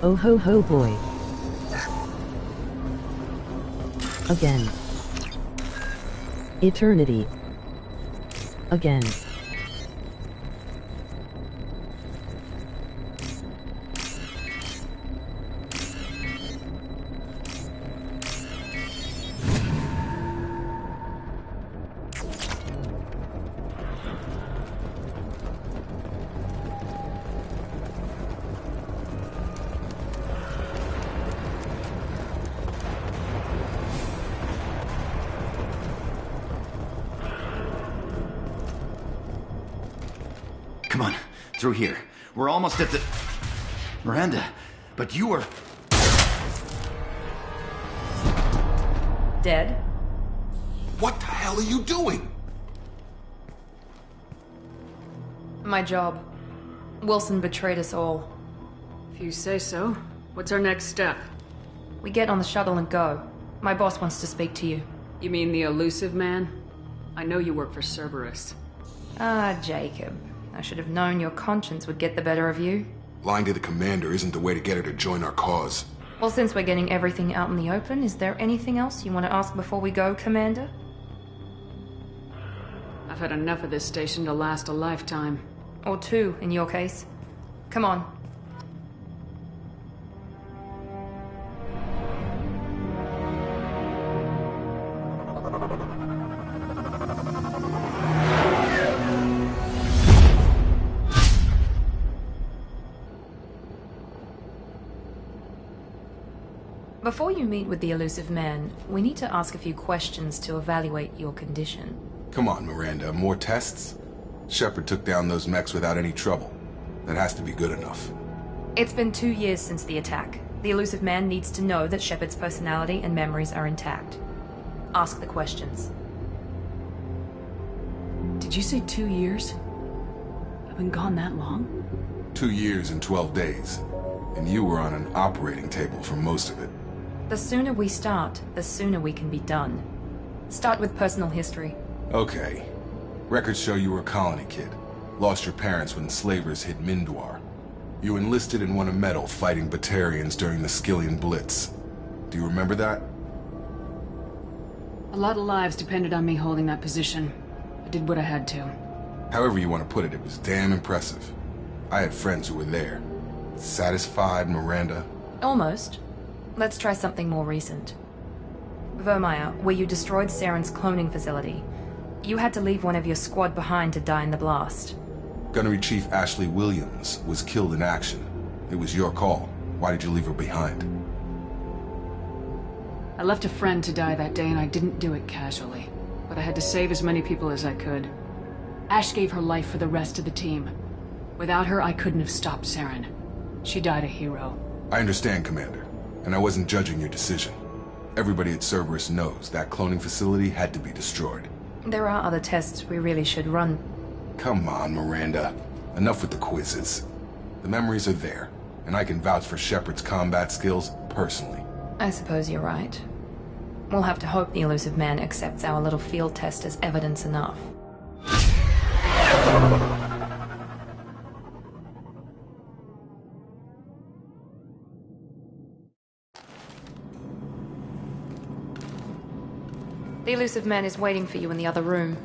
Oh ho ho boy. Again. Eternity. Again. Come on, through here. We're almost at the... Miranda, but you are... Dead? What the hell are you doing? My job. Wilson betrayed us all. If you say so. What's our next step? We get on the shuttle and go. My boss wants to speak to you. You mean the elusive man? I know you work for Cerberus. Ah, Jacob. I should have known your conscience would get the better of you. Lying to the commander isn't the way to get her to join our cause. Well, since we're getting everything out in the open, is there anything else you want to ask before we go, Commander? I've had enough of this station to last a lifetime. Or two, in your case. Come on. Before you meet with the elusive man, we need to ask a few questions to evaluate your condition. Come on, Miranda, more tests? Shepard took down those mechs without any trouble. That has to be good enough. It's been 2 years since the attack. The elusive man needs to know that Shepard's personality and memories are intact. Ask the questions. Did you say 2 years? I've been gone that long? 2 years and 12 days. And you were on an operating table for most of it. The sooner we start, the sooner we can be done. Start with personal history. Okay. Records show you were a colony kid. Lost your parents when slavers hit Mindwar. You enlisted and won a medal fighting Batarians during the Skillian Blitz. Do you remember that? A lot of lives depended on me holding that position. I did what I had to. However you want to put it, it was damn impressive. I had friends who were there. Satisfied, Miranda? Almost. Let's try something more recent. Vermeer, where you destroyed Saren's cloning facility. You had to leave one of your squad behind to die in the blast. Gunnery Chief Ashley Williams was killed in action. It was your call. Why did you leave her behind? I left a friend to die that day and I didn't do it casually. But I had to save as many people as I could. Ash gave her life for the rest of the team. Without her, I couldn't have stopped Saren. She died a hero. I understand, Commander. And I wasn't judging your decision. Everybody at Cerberus knows that cloning facility had to be destroyed. There are other tests we really should run. Come on, Miranda. Enough with the quizzes. The memories are there, and I can vouch for Shepard's combat skills personally. I suppose you're right. We'll have to hope the elusive man accepts our little field test as evidence enough. The elusive man is waiting for you in the other room.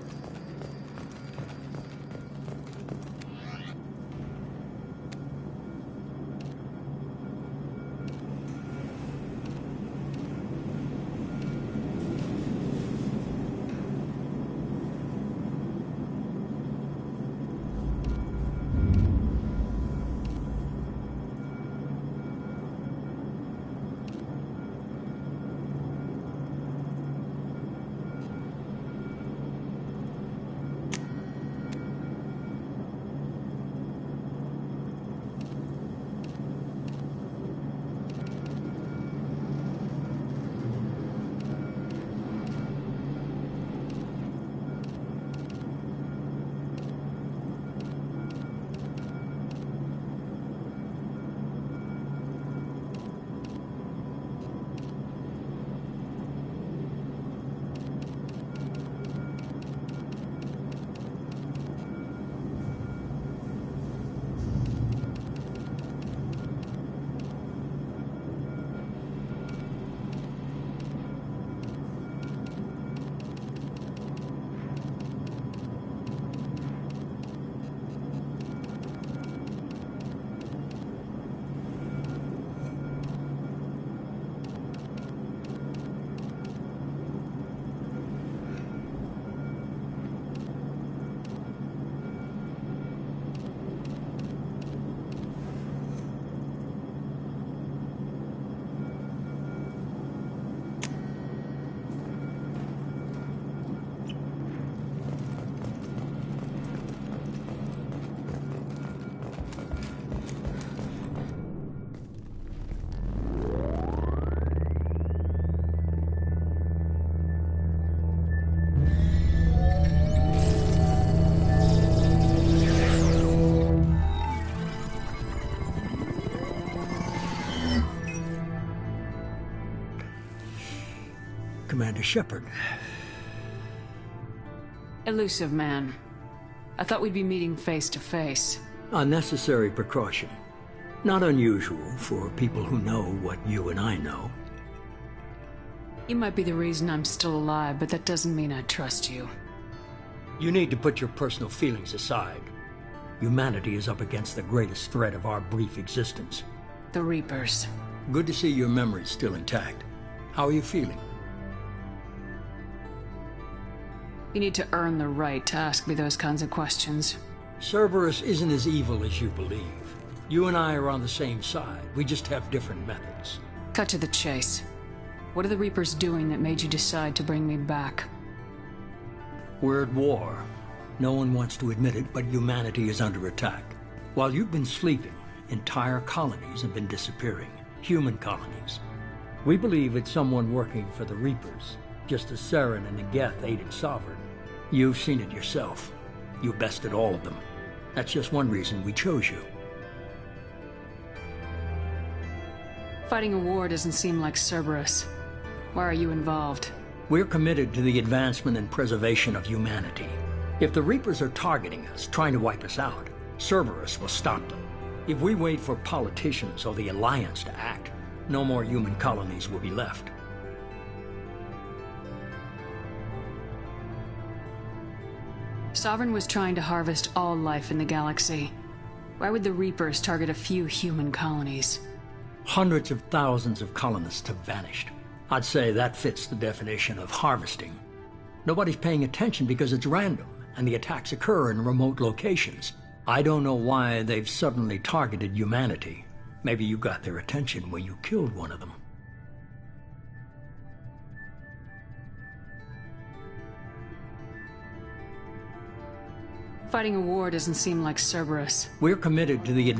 Shepard. Elusive man. I thought we'd be meeting face to face. A necessary precaution. Not unusual for people who know what you and I know. You might be the reason I'm still alive, but that doesn't mean I trust you. You need to put your personal feelings aside. Humanity is up against the greatest threat of our brief existence. The Reapers. Good to see your memory's still intact. How are you feeling? You need to earn the right to ask me those kinds of questions. Cerberus isn't as evil as you believe. You and I are on the same side. We just have different methods. Cut to the chase. What are the Reapers doing that made you decide to bring me back? We're at war. No one wants to admit it, but humanity is under attack. While you've been sleeping, entire colonies have been disappearing. Human colonies. We believe it's someone working for the Reapers, just as Saren and Geth aided Sovereign. You've seen it yourself. You bested all of them. That's just one reason we chose you. Fighting a war doesn't seem like Cerberus. Why are you involved? We're committed to the advancement and preservation of humanity. If the Reapers are targeting us, trying to wipe us out, Cerberus will stop them. If we wait for politicians or the Alliance to act, no more human colonies will be left. Sovereign was trying to harvest all life in the galaxy. Why would the Reapers target a few human colonies? Hundreds of thousands of colonists have vanished. I'd say that fits the definition of harvesting. Nobody's paying attention because it's random, and the attacks occur in remote locations. I don't know why they've suddenly targeted humanity. Maybe you got their attention when you killed one of them. Fighting a war doesn't seem like Cerberus. We're committed to the...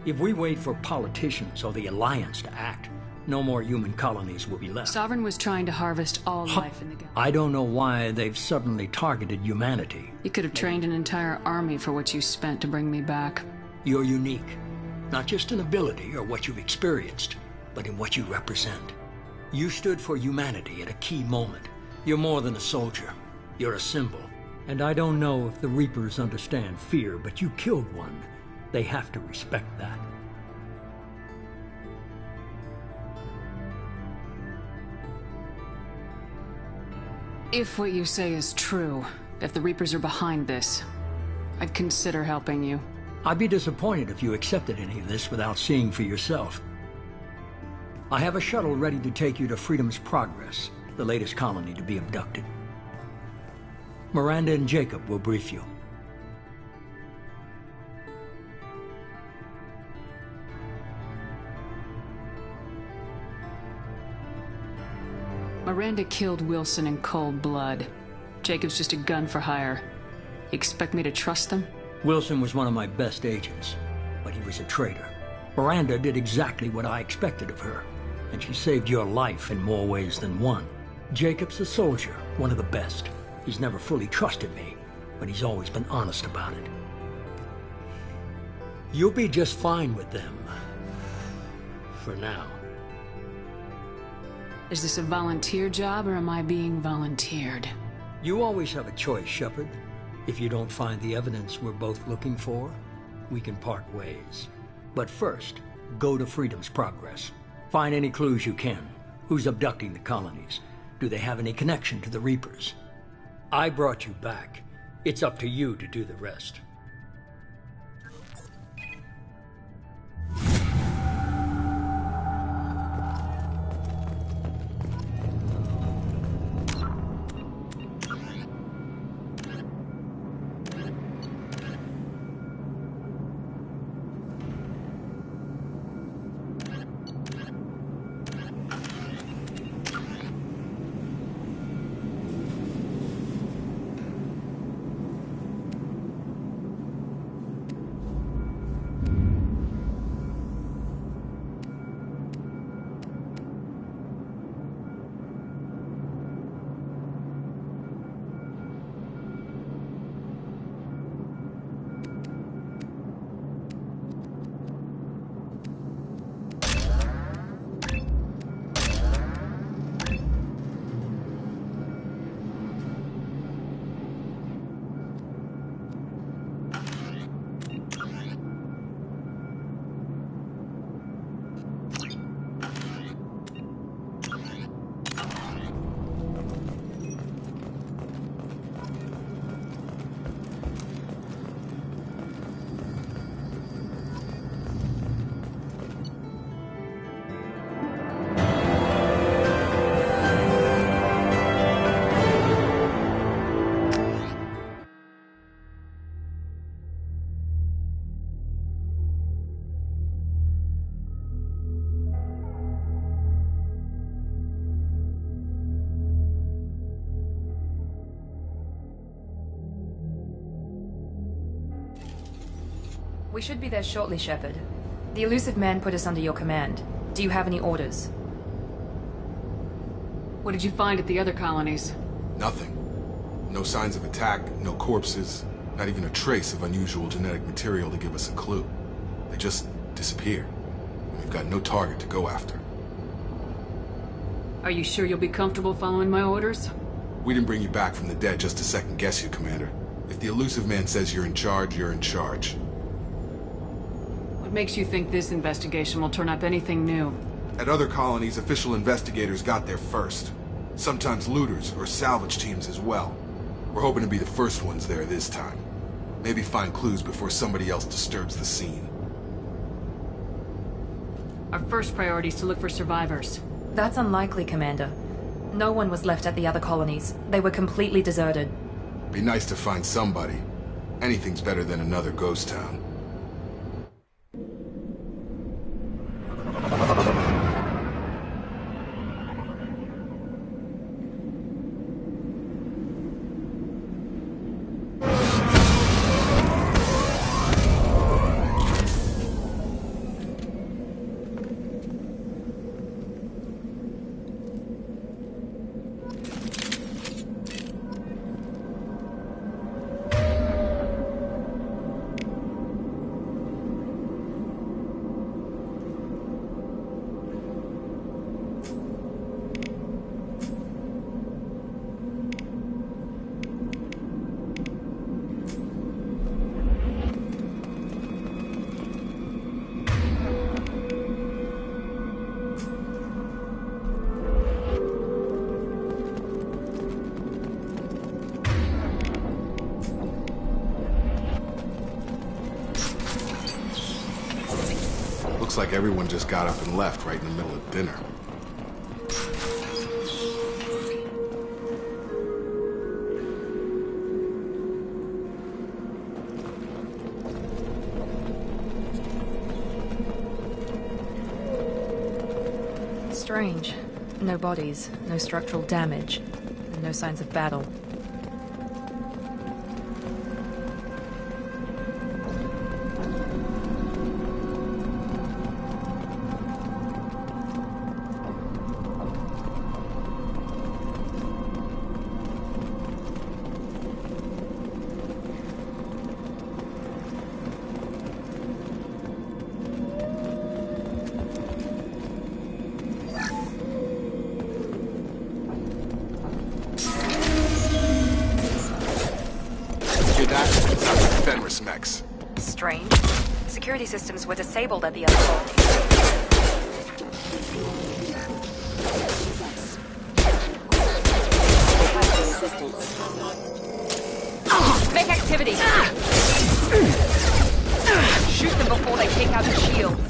If we wait for politicians or the Alliance to act, no more human colonies will be left. Sovereign was trying to harvest all life in the galaxy. I don't know why they've suddenly targeted humanity. You could have trained an entire army for what you spent to bring me back. You're unique. Not just in ability or what you've experienced, but in what you represent. You stood for humanity at a key moment. You're more than a soldier. You're a symbol. And I don't know if the Reapers understand fear, but you killed one. They have to respect that. If what you say is true, if the Reapers are behind this, I'd consider helping you. I'd be disappointed if you accepted any of this without seeing for yourself. I have a shuttle ready to take you to Freedom's Progress, the latest colony to be abducted. Miranda and Jacob will brief you. Miranda killed Wilson in cold blood. Jacob's just a gun for hire. You expect me to trust them? Wilson was one of my best agents, but he was a traitor. Miranda did exactly what I expected of her, and she saved your life in more ways than one. Jacob's a soldier, one of the best. He's never fully trusted me, but he's always been honest about it. You'll be just fine with them. For now. Is this a volunteer job, or am I being volunteered? You always have a choice, Shepard. If you don't find the evidence we're both looking for, we can part ways. But first, go to Freedom's Progress. Find any clues you can. Who's abducting the colonies? Do they have any connection to the Reapers? I brought you back. It's up to you to do the rest. We should be there shortly, Shepard. The elusive man put us under your command. Do you have any orders? What did you find at the other colonies? Nothing. No signs of attack, no corpses, not even a trace of unusual genetic material to give us a clue. They just disappear. We've got no target to go after. Are you sure you'll be comfortable following my orders? We didn't bring you back from the dead just to second guess you, Commander. If the elusive man says you're in charge, you're in charge. What makes you think this investigation will turn up anything new? At other colonies, official investigators got there first. Sometimes looters or salvage teams as well. We're hoping to be the first ones there this time. Maybe find clues before somebody else disturbs the scene. Our first priority is to look for survivors. That's unlikely, Commander. No one was left at the other colonies. They were completely deserted. Be nice to find somebody. Anything's better than another ghost town. Looks like everyone just got up and left right in the middle of dinner. Strange. No bodies, no structural damage, and no signs of battle. Strange. Security systems were disabled at the other colony. Make activity! Shoot them before they take out the shields.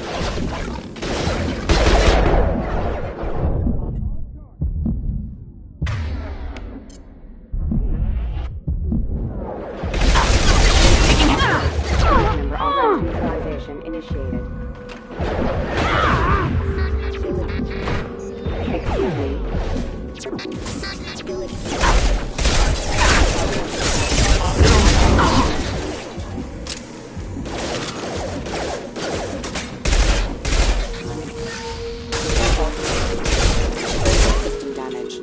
Initiated. System damage.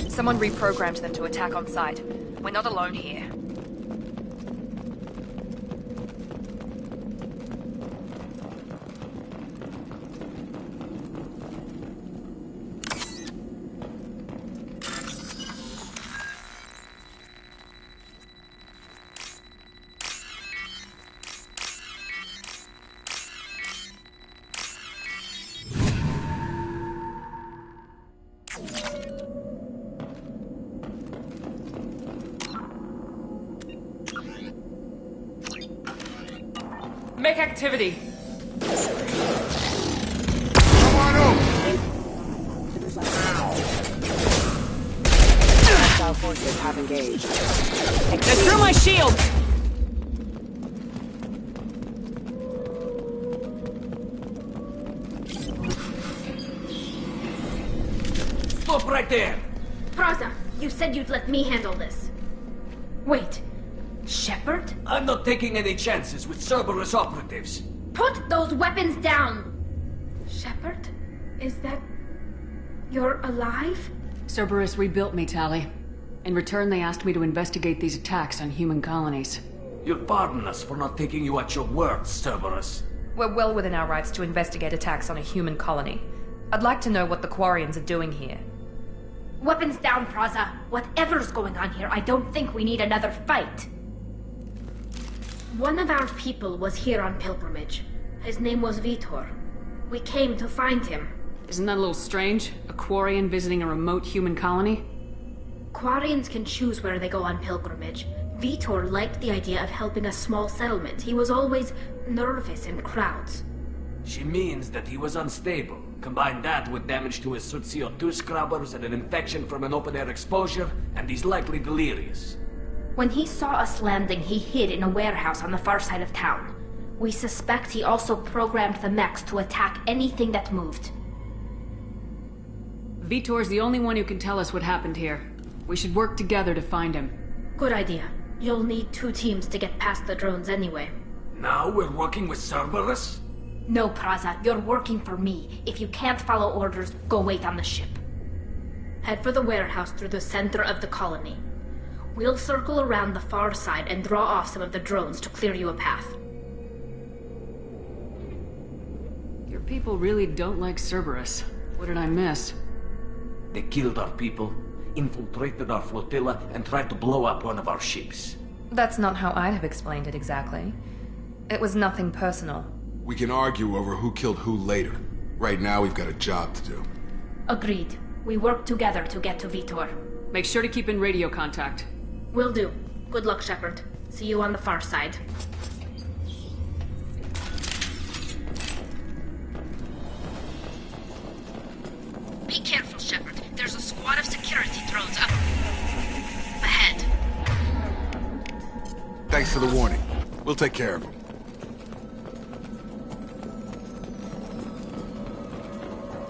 Someone reprogrammed them to attack on sight. We're not alone here. Make activity! Come on over! Hostile forces have engaged. They're through my shield! Stop right there! Braza, you said you'd let me handle this. Wait. Shepard? I'm not taking any chances with Cerberus operatives. Put those weapons down! Shepard? Is that... You're alive? Cerberus rebuilt me, Tali. In return, they asked me to investigate these attacks on human colonies. You'll pardon us for not taking you at your word, Cerberus. We're well within our rights to investigate attacks on a human colony. I'd like to know what the Quarians are doing here. Weapons down, Praza. Whatever's going on here, I don't think we need another fight. One of our people was here on pilgrimage. His name was Vitor. We came to find him. Isn't that a little strange? A Quarian visiting a remote human colony? Quarians can choose where they go on pilgrimage. Vitor liked the idea of helping a small settlement. He was always nervous in crowds. She means that he was unstable. Combine that with damage to his CO2 scrubbers and an infection from an open-air exposure, and he's likely delirious. When he saw us landing, he hid in a warehouse on the far side of town. We suspect he also programmed the mechs to attack anything that moved. Vitor's the only one who can tell us what happened here. We should work together to find him. Good idea. You'll need 2 teams to get past the drones anyway. Now we're working with Cerberus? No, Praza, you're working for me. If you can't follow orders, go wait on the ship. Head for the warehouse through the center of the colony. We'll circle around the far side and draw off some of the drones to clear you a path. Your people really don't like Cerberus. What did I miss? They killed our people, infiltrated our flotilla, and tried to blow up one of our ships. That's not how I'd have explained it exactly. It was nothing personal. We can argue over who killed who later. Right now, we've got a job to do. Agreed. We work together to get to Vitor. Make sure to keep in radio contact. Will do. Good luck, Shepard. See you on the far side. Be careful, Shepard. There's a squad of security drones up ahead. Thanks for the warning. We'll take care of them.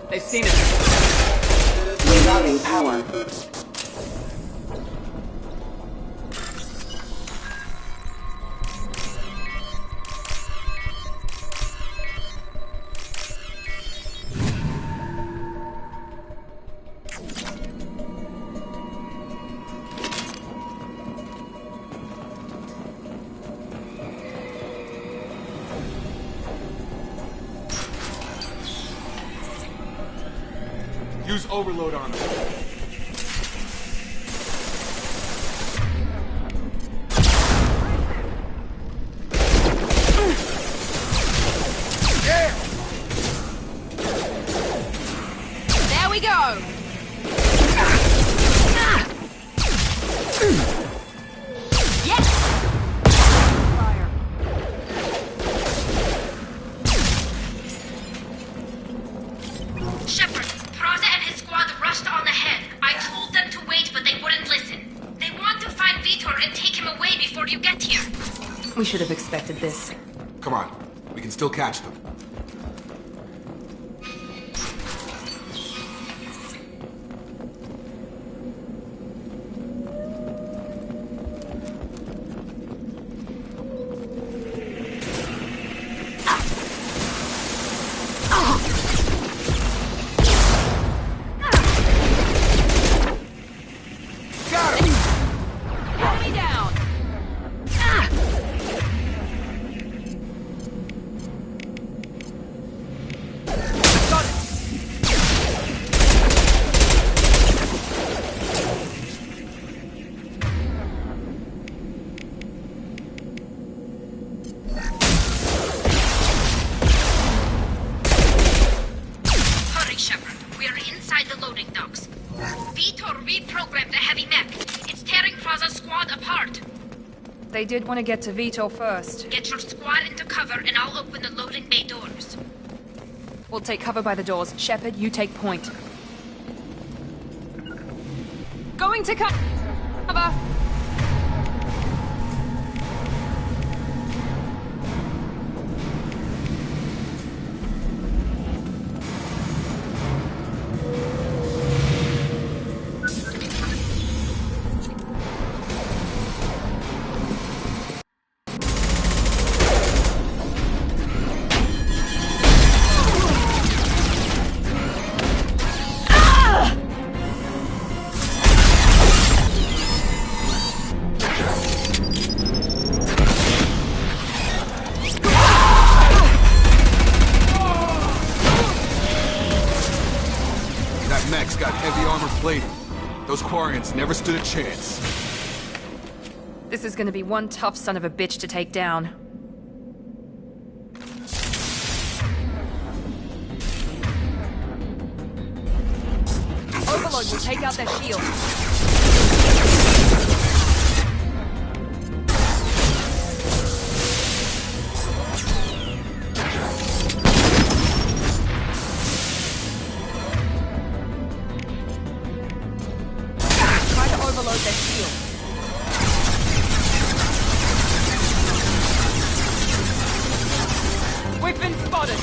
They've seen us. Rerouting power. Use overload on them. There we go! Yes! Fire. Shepard, Praza and his squad rushed on ahead. I told them to wait, but they wouldn't listen. They want to find Vitor and take him away before you get here. We should have expected this. Come on. We can still catch them. Enemy down! Got it! Hurry, Shepard. We are inside the loading docks. Vitor reprogrammed the heavy mech. It's tearing Praza's squad apart. They did want to get to Vitor first. Get your squad into cover and I'll open the loading bay doors. We'll take cover by the doors. Shepard, you take point. Going to cover! Lady, those Quarians never stood a chance. This is gonna be one tough son of a bitch to take down. Overload will take out their shield. Try to overload their shields. We've been spotted!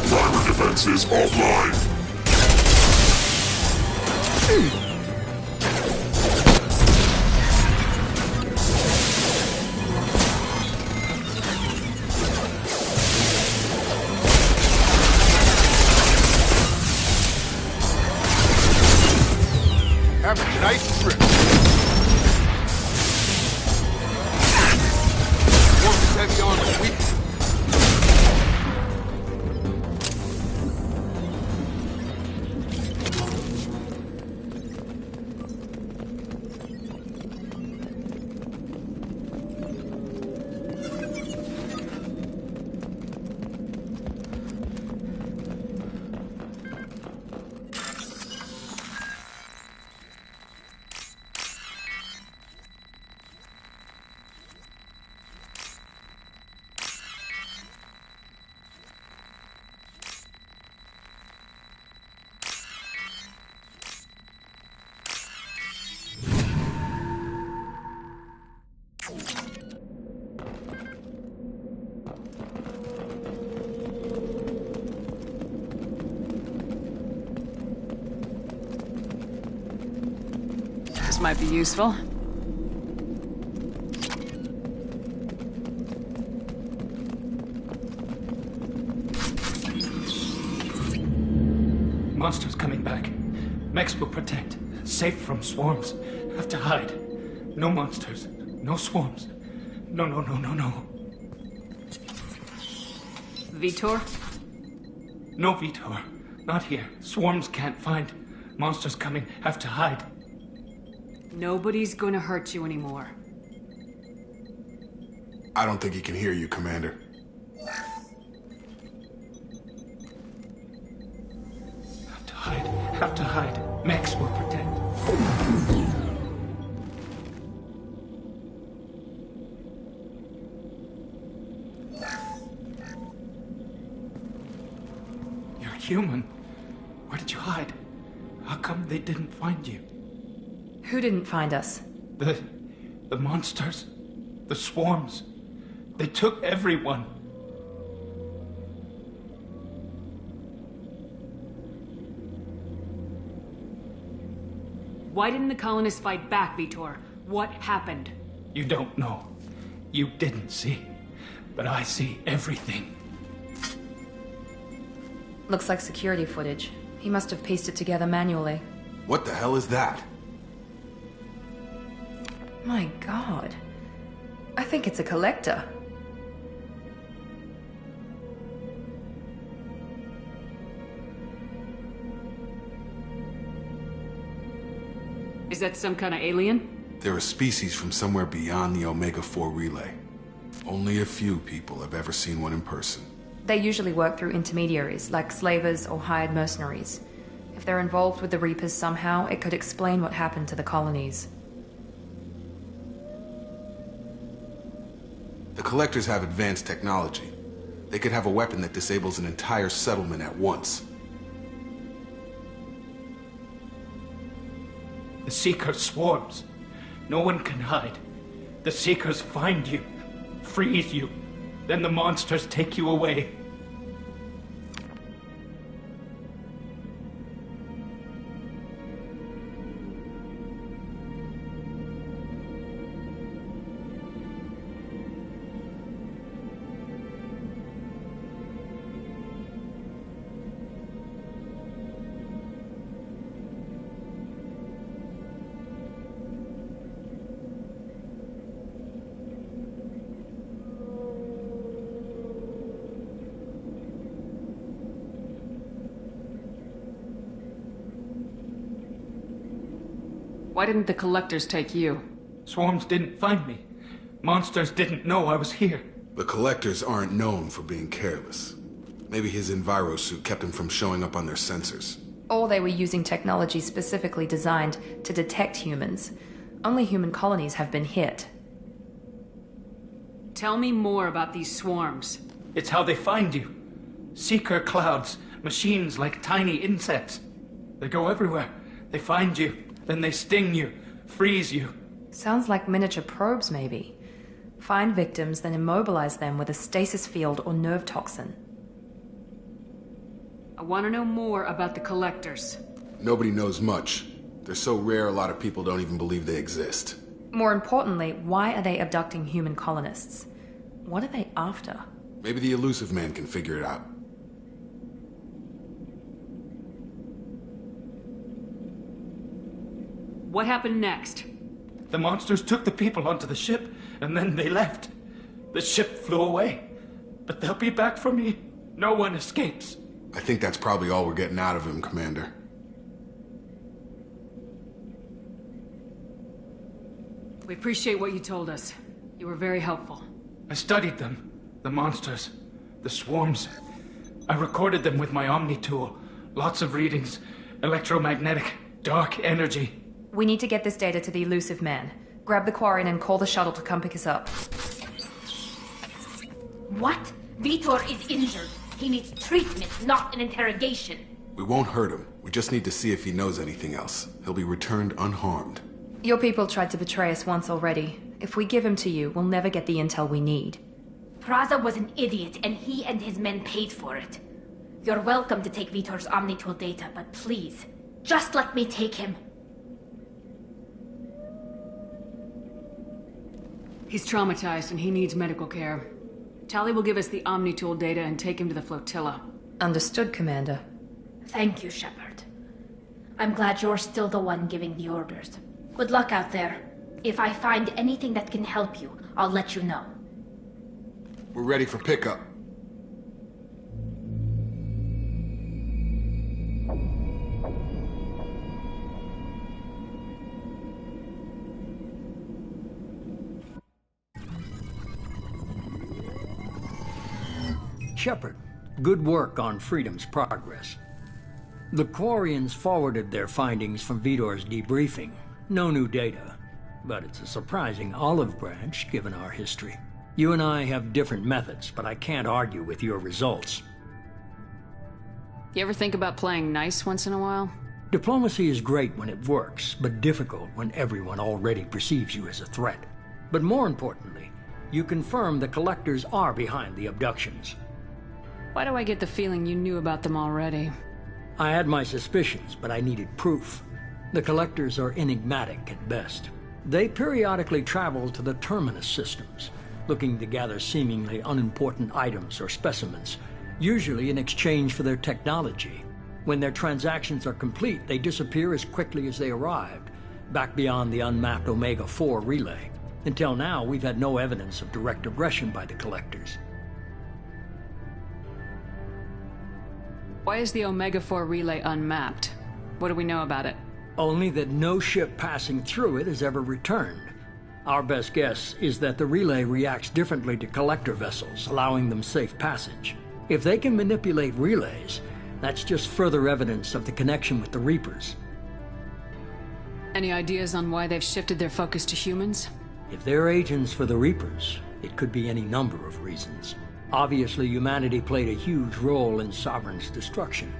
Primary defenses offline. Have a nice trip. Wolf is heavy armor, weak. This might be useful. Monsters coming back. Mechs will protect. Safe from swarms. Have to hide. No monsters. No swarms. No. Vitor? No Vitor. Not here. Swarms can't find. Monsters coming. Have to hide. Nobody's gonna hurt you anymore. I don't think he can hear you, Commander. Have to hide. Mechs will protect. You're human. Where did you hide? How come they didn't find you? Who didn't find us? The monsters. The swarms. They took everyone. Why didn't the colonists fight back, Vitor? What happened? You don't know. You didn't see. But I see everything. Looks like security footage. He must have pieced it together manually. What the hell is that? My God. I think it's a collector. Is that some kind of alien? They're a species from somewhere beyond the Omega-4 relay. Only a few people have ever seen one in person. They usually work through intermediaries, like slavers or hired mercenaries. If they're involved with the Reapers somehow, it could explain what happened to the colonies. The Collectors have advanced technology. They could have a weapon that disables an entire settlement at once. The Seeker swarms. No one can hide. The Seekers find you, freeze you, then the monsters take you away. Why didn't the collectors take you? Swarms didn't find me. Monsters didn't know I was here. The collectors aren't known for being careless. Maybe his enviro suit kept him from showing up on their sensors. Or they were using technology specifically designed to detect humans. Only human colonies have been hit. Tell me more about these swarms. It's how they find you. Seeker clouds, machines like tiny insects. They go everywhere. They find you, then they sting you, freeze you. Sounds like miniature probes, maybe. Find victims, then immobilize them with a stasis field or nerve toxin. I want to know more about the collectors. Nobody knows much. They're so rare a lot of people don't even believe they exist. More importantly, why are they abducting human colonists? What are they after? Maybe the elusive man can figure it out. What happened next? The monsters took the people onto the ship, and then they left. The ship flew away. But they'll be back for me. No one escapes. I think that's probably all we're getting out of him, Commander. We appreciate what you told us. You were very helpful. I studied them. The monsters. The swarms. I recorded them with my Omni tool. Lots of readings. Electromagnetic. Dark energy. We need to get this data to the elusive man. Grab the Quarian and call the shuttle to come pick us up. What? Vitor is injured. He needs treatment, not an interrogation. We won't hurt him. We just need to see if he knows anything else. He'll be returned unharmed. Your people tried to betray us once already. If we give him to you, we'll never get the intel we need. Praza was an idiot, and he and his men paid for it. You're welcome to take Vitor's Omnitool data, but please, just let me take him. He's traumatized and he needs medical care. Tali will give us the Omnitool data and take him to the flotilla. Understood, Commander. Thank you, Shepard. I'm glad you're still the one giving the orders. Good luck out there. If I find anything that can help you, I'll let you know. We're ready for pickup. Shepard, good work on Freedom's progress. The Quarians forwarded their findings from Vitor's debriefing. No new data, but it's a surprising olive branch given our history. You and I have different methods, but I can't argue with your results. You ever think about playing nice once in a while? Diplomacy is great when it works, but difficult when everyone already perceives you as a threat. But more importantly, you confirm the collectors are behind the abductions. Why do I get the feeling you knew about them already? I had my suspicions, but I needed proof. The collectors are enigmatic at best. They periodically travel to the terminus systems, looking to gather seemingly unimportant items or specimens, usually in exchange for their technology. When their transactions are complete, they disappear as quickly as they arrived, back beyond the unmapped Omega-4 relay. Until now, we've had no evidence of direct aggression by the collectors. Why is the Omega-4 relay unmapped? What do we know about it? Only that no ship passing through it has ever returned. Our best guess is that the relay reacts differently to collector vessels, allowing them safe passage. If they can manipulate relays, that's just further evidence of the connection with the Reapers. Any ideas on why they've shifted their focus to humans? If they're agents for the Reapers, it could be any number of reasons. Obviously, humanity played a huge role in Sovereign's destruction.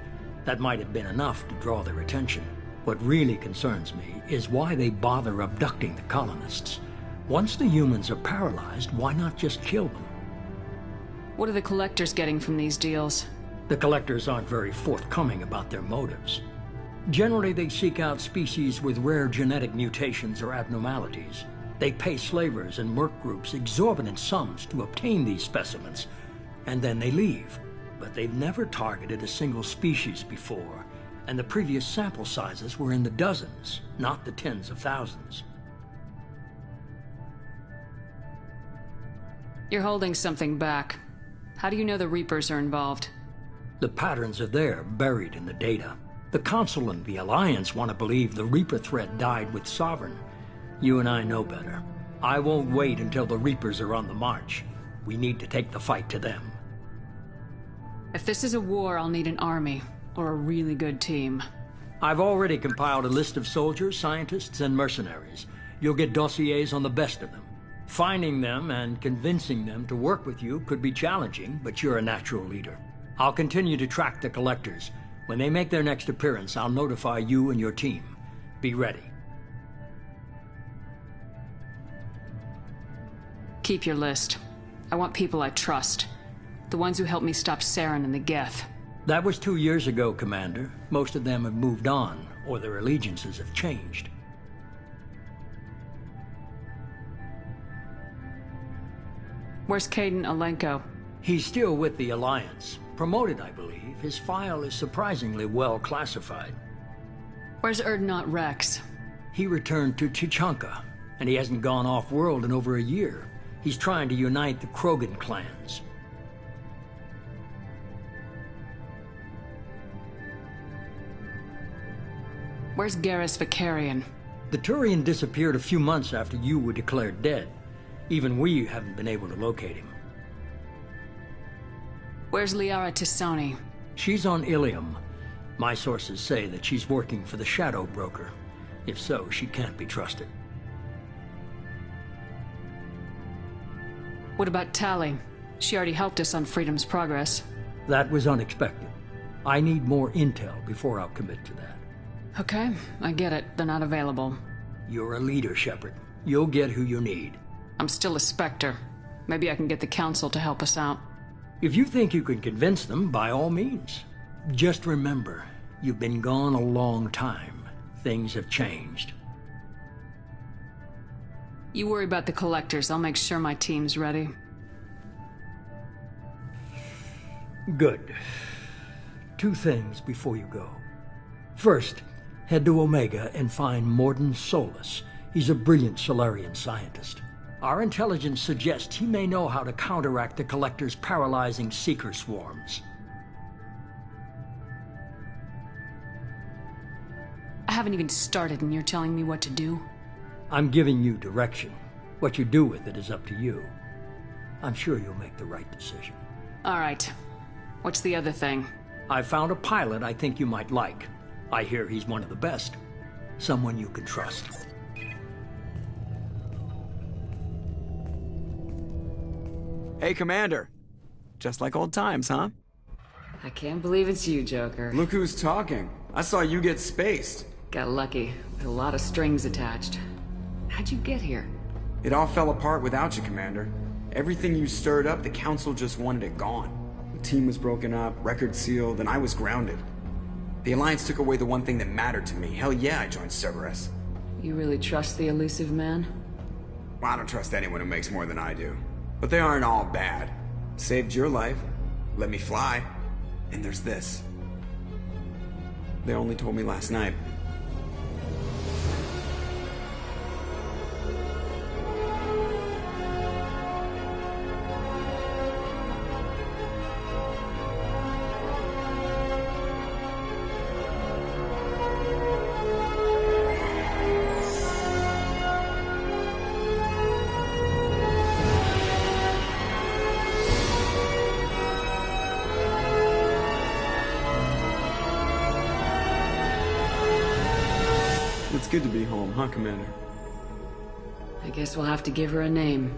That might have been enough to draw their attention. What really concerns me is why they bother abducting the colonists. Once the humans are paralyzed, why not just kill them? What are the collectors getting from these deals? The collectors aren't very forthcoming about their motives. Generally, they seek out species with rare genetic mutations or abnormalities. They pay slavers and merc groups exorbitant sums to obtain these specimens, and then they leave. But they've never targeted a single species before, and the previous sample sizes were in the dozens, not the tens of thousands. You're holding something back. How do you know the Reapers are involved? The patterns are there, buried in the data. The Council and the Alliance want to believe the Reaper threat died with Sovereign. You and I know better. I won't wait until the Reapers are on the march. We need to take the fight to them. If this is a war, I'll need an army, or a really good team. I've already compiled a list of soldiers, scientists, and mercenaries. You'll get dossiers on the best of them. Finding them and convincing them to work with you could be challenging, but you're a natural leader. I'll continue to track the collectors. When they make their next appearance, I'll notify you and your team. Be ready. Keep your list. I want people I trust. The ones who helped me stop Saren and the Geth. That was 2 years ago, Commander. Most of them have moved on, or their allegiances have changed. Where's Caden Alenko? He's still with the Alliance. Promoted, I believe. His file is surprisingly well classified. Where's Erdnot Rex? He returned to Chichanka, and he hasn't gone off-world in over a year. He's trying to unite the Krogan clans. Where's Garrus Vicarian? The Turian disappeared a few months after you were declared dead. Even we haven't been able to locate him. Where's Liara Tisoni? She's on Ilium. My sources say that she's working for the Shadow Broker. If so, she can't be trusted. What about Tali? She already helped us on Freedom's Progress. That was unexpected. I need more intel before I'll commit to that. Okay, I get it. They're not available. You're a leader, Shepard. You'll get who you need. I'm still a Spectre. Maybe I can get the Council to help us out. If you think you can convince them, by all means. Just remember, you've been gone a long time. Things have changed. You worry about the collectors. I'll make sure my team's ready. Good. 2 things before you go. First, head to Omega and find Morden Solus. He's a brilliant Solarian scientist. Our intelligence suggests he may know how to counteract the Collector's paralyzing Seeker swarms. I haven't even started and you're telling me what to do? I'm giving you direction. What you do with it is up to you. I'm sure you'll make the right decision. All right. What's the other thing? I found a pilot I think you might like. I hear he's one of the best. Someone you can trust. Hey, Commander. Just like old times, huh? I can't believe it's you, Joker. Look who's talking. I saw you get spaced. Got lucky, with a lot of strings attached. How'd you get here? It all fell apart without you, Commander. Everything you stirred up, the Council just wanted it gone. The team was broken up, record sealed, and I was grounded. The Alliance took away the one thing that mattered to me. Hell yeah, I joined Cerberus. You really trust the elusive man? Well, I don't trust anyone who makes more than I do. But they aren't all bad. Saved your life, let me fly, and there's this. They only told me last night. It's good to be home, huh, Commander? I guess we'll have to give her a name.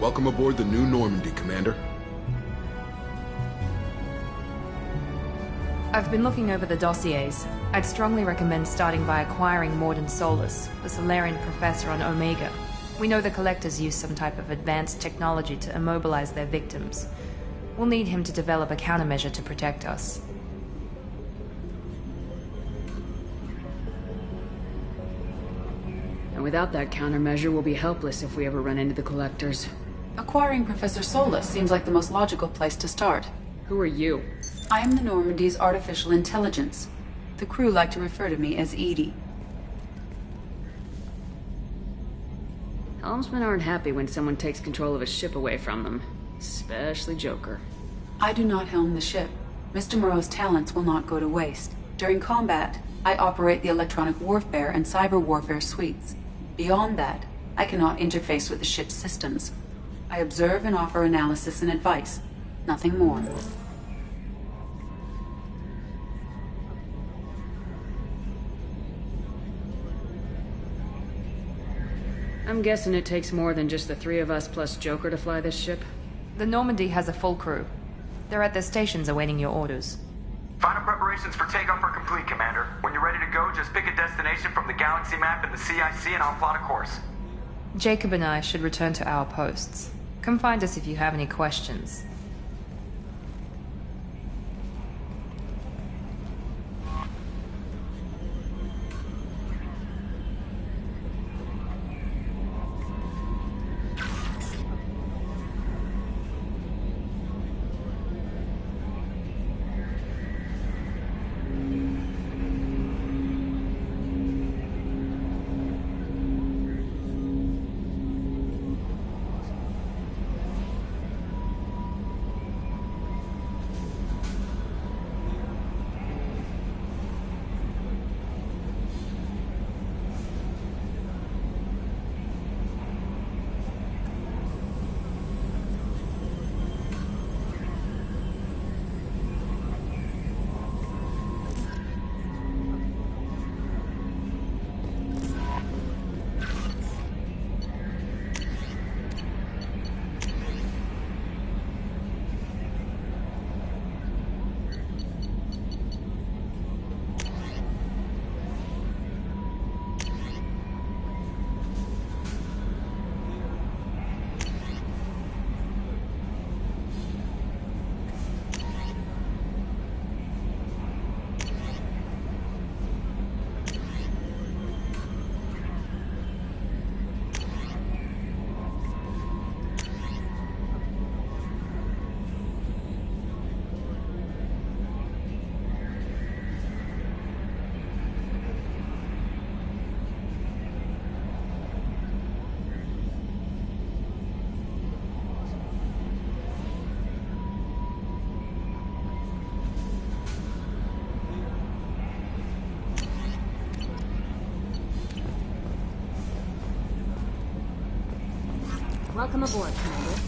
Welcome aboard the new Normandy, Commander. I've been looking over the dossiers. I'd strongly recommend starting by acquiring Morden Solus, the Solarian professor on Omega. We know the Collectors use some type of advanced technology to immobilize their victims. We'll need him to develop a countermeasure to protect us. And without that countermeasure, we'll be helpless if we ever run into the Collectors. Acquiring Professor Solus seems like the most logical place to start. Who are you? I am the Normandy's artificial intelligence. The crew like to refer to me as Edie. Helmsmen aren't happy when someone takes control of a ship away from them. Especially Joker. I do not helm the ship. Mr. Moreau's talents will not go to waste. During combat, I operate the electronic warfare and cyber warfare suites. Beyond that, I cannot interface with the ship's systems. I observe and offer analysis and advice. Nothing more. I'm guessing it takes more than just the three of us plus Joker to fly this ship? The Normandy has a full crew. They're at their stations awaiting your orders. Final preparations for takeoff are complete, Commander. When you're ready to go, just pick a destination from the galaxy map in the CIC and I'll plot a course. Jacob and I should return to our posts. Come find us if you have any questions. Welcome aboard, Commander.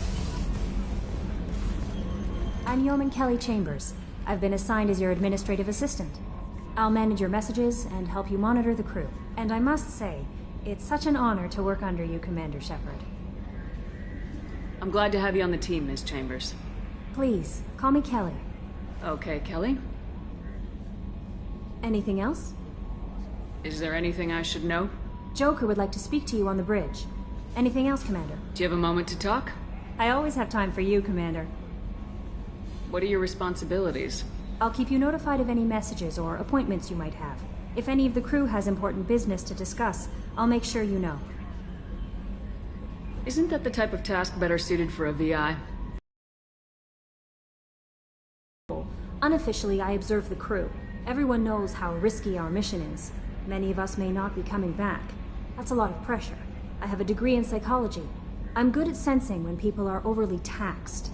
I'm Yeoman Kelly Chambers. I've been assigned as your administrative assistant. I'll manage your messages and help you monitor the crew. And I must say, it's such an honor to work under you, Commander Shepard. I'm glad to have you on the team, Ms. Chambers. Please, call me Kelly. Okay, Kelly. Anything else? Is there anything I should know? Joker would like to speak to you on the bridge. Anything else, Commander? Do you have a moment to talk? I always have time for you, Commander. What are your responsibilities? I'll keep you notified of any messages or appointments you might have. If any of the crew has important business to discuss, I'll make sure you know. Isn't that the type of task better suited for a VI? Unofficially, I observe the crew. Everyone knows how risky our mission is. Many of us may not be coming back. That's a lot of pressure. I have a degree in psychology. I'm good at sensing when people are overly taxed.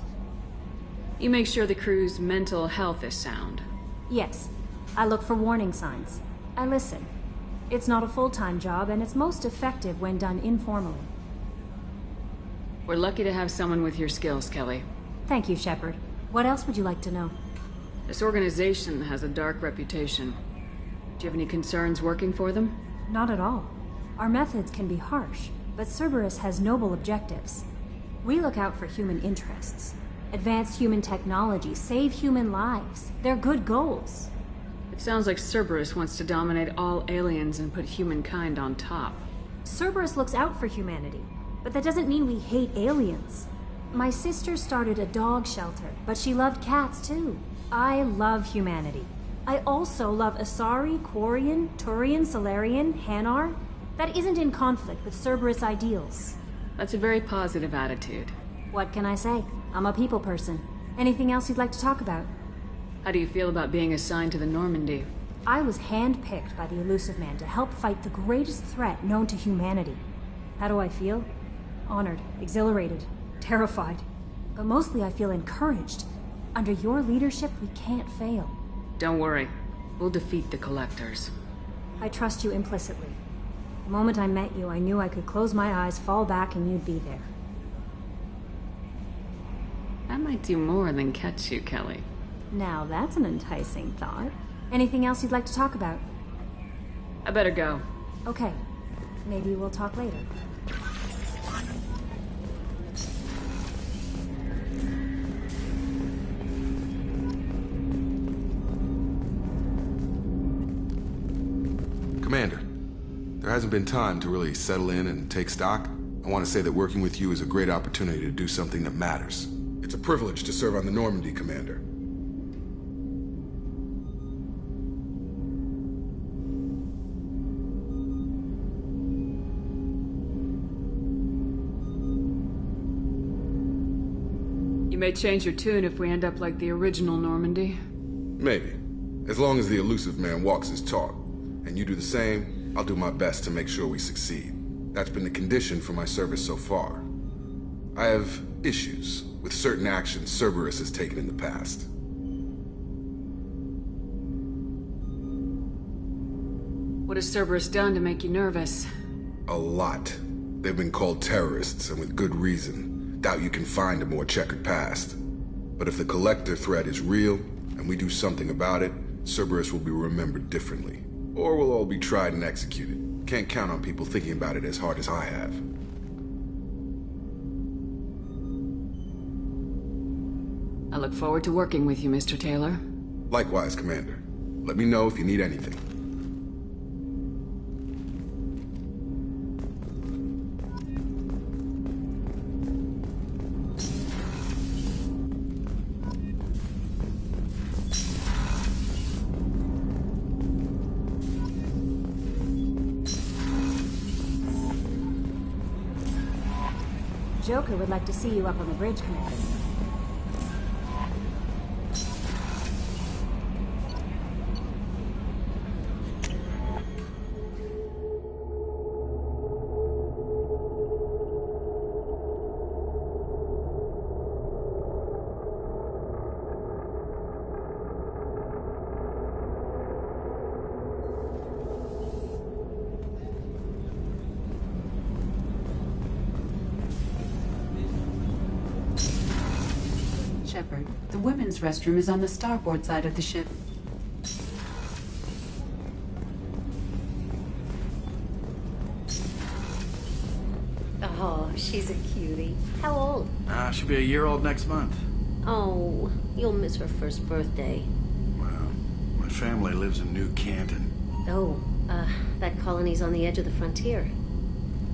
You make sure the crew's mental health is sound. Yes. I look for warning signs. I listen. It's not a full-time job, and it's most effective when done informally. We're lucky to have someone with your skills, Kelly. Thank you, Shepard. What else would you like to know? This organization has a dark reputation. Do you have any concerns working for them? Not at all. Our methods can be harsh, but Cerberus has noble objectives. We look out for human interests. Advance human technology, save human lives. They're good goals. It sounds like Cerberus wants to dominate all aliens and put humankind on top. Cerberus looks out for humanity, but that doesn't mean we hate aliens. My sister started a dog shelter, but she loved cats too. I love humanity. I also love Asari, Quarian, Turian, Solarian, Hanar. That isn't in conflict with Cerberus ideals. That's a very positive attitude. What can I say? I'm a people person. Anything else you'd like to talk about? How do you feel about being assigned to the Normandy? I was handpicked by the Elusive Man to help fight the greatest threat known to humanity. How do I feel? Honored, exhilarated, terrified. But mostly I feel encouraged. Under your leadership, we can't fail. Don't worry. We'll defeat the Collectors. I trust you implicitly. The moment I met you, I knew I could close my eyes, fall back, and you'd be there. That might do more than catch you, Kelly. Now that's an enticing thought. Anything else you'd like to talk about? I better go. Okay. Maybe we'll talk later. Commander, there hasn't been time to really settle in and take stock. I want to say that working with you is a great opportunity to do something that matters. It's a privilege to serve on the Normandy, Commander. You may change your tune if we end up like the original Normandy. Maybe. As long as the Elusive Man walks his talk, and you do the same, I'll do my best to make sure we succeed. That's been the condition for my service so far. I have issues with certain actions Cerberus has taken in the past. What has Cerberus done to make you nervous? A lot. They've been called terrorists, and with good reason. Doubt you can find a more checkered past. But if the Collector threat is real, and we do something about it, Cerberus will be remembered differently. Or we'll all be tried and executed. Can't count on people thinking about it as hard as I have. I look forward to working with you, Mr. Taylor. Likewise, Commander. Let me know if you need anything. Joker would like to see you up on the bridge, Commander. Shepard, the women's restroom is on the starboard side of the ship. Oh, she's a cutie. How old? She'll be a year old next month. Oh, you'll miss her first birthday. Well, my family lives in New Canton. Oh, that colony's on the edge of the frontier.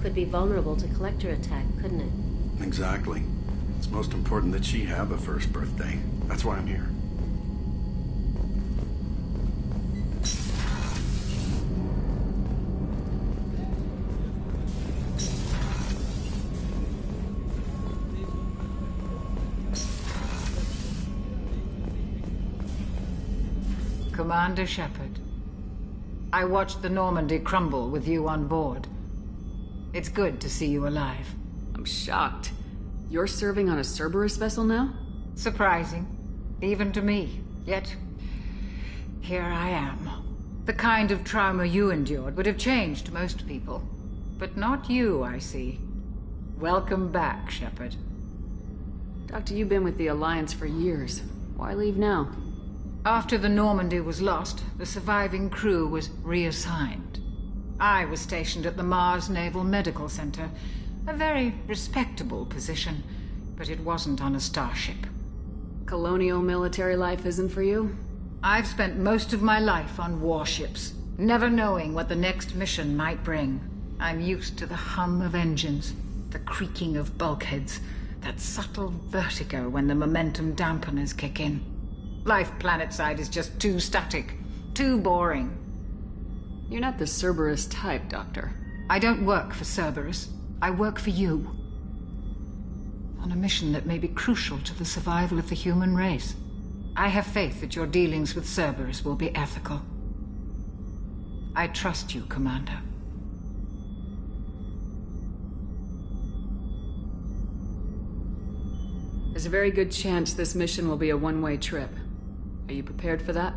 Could be vulnerable to Collector attack, couldn't it? Exactly. It's most important that she have a first birthday. That's why I'm here. Commander Shepard, I watched the Normandy crumble with you on board. It's good to see you alive. I'm shocked. You're serving on a Cerberus vessel now? Surprising, even to me. Yet, here I am. The kind of trauma you endured would have changed most people. But not you, I see. Welcome back, Shepard. Doctor, you've been with the Alliance for years. Why leave now? After the Normandy was lost, the surviving crew was reassigned. I was stationed at the Mars Naval Medical Center, a very respectable position, but it wasn't on a starship. Colonial military life isn't for you? I've spent most of my life on warships, never knowing what the next mission might bring. I'm used to the hum of engines, the creaking of bulkheads, that subtle vertigo when the momentum dampeners kick in. Life planetside is just too static, too boring. You're not the Cerberus type, Doctor. I don't work for Cerberus. I work for you. On a mission that may be crucial to the survival of the human race. I have faith that your dealings with Cerberus will be ethical. I trust you, Commander. There's a very good chance this mission will be a one-way trip. Are you prepared for that?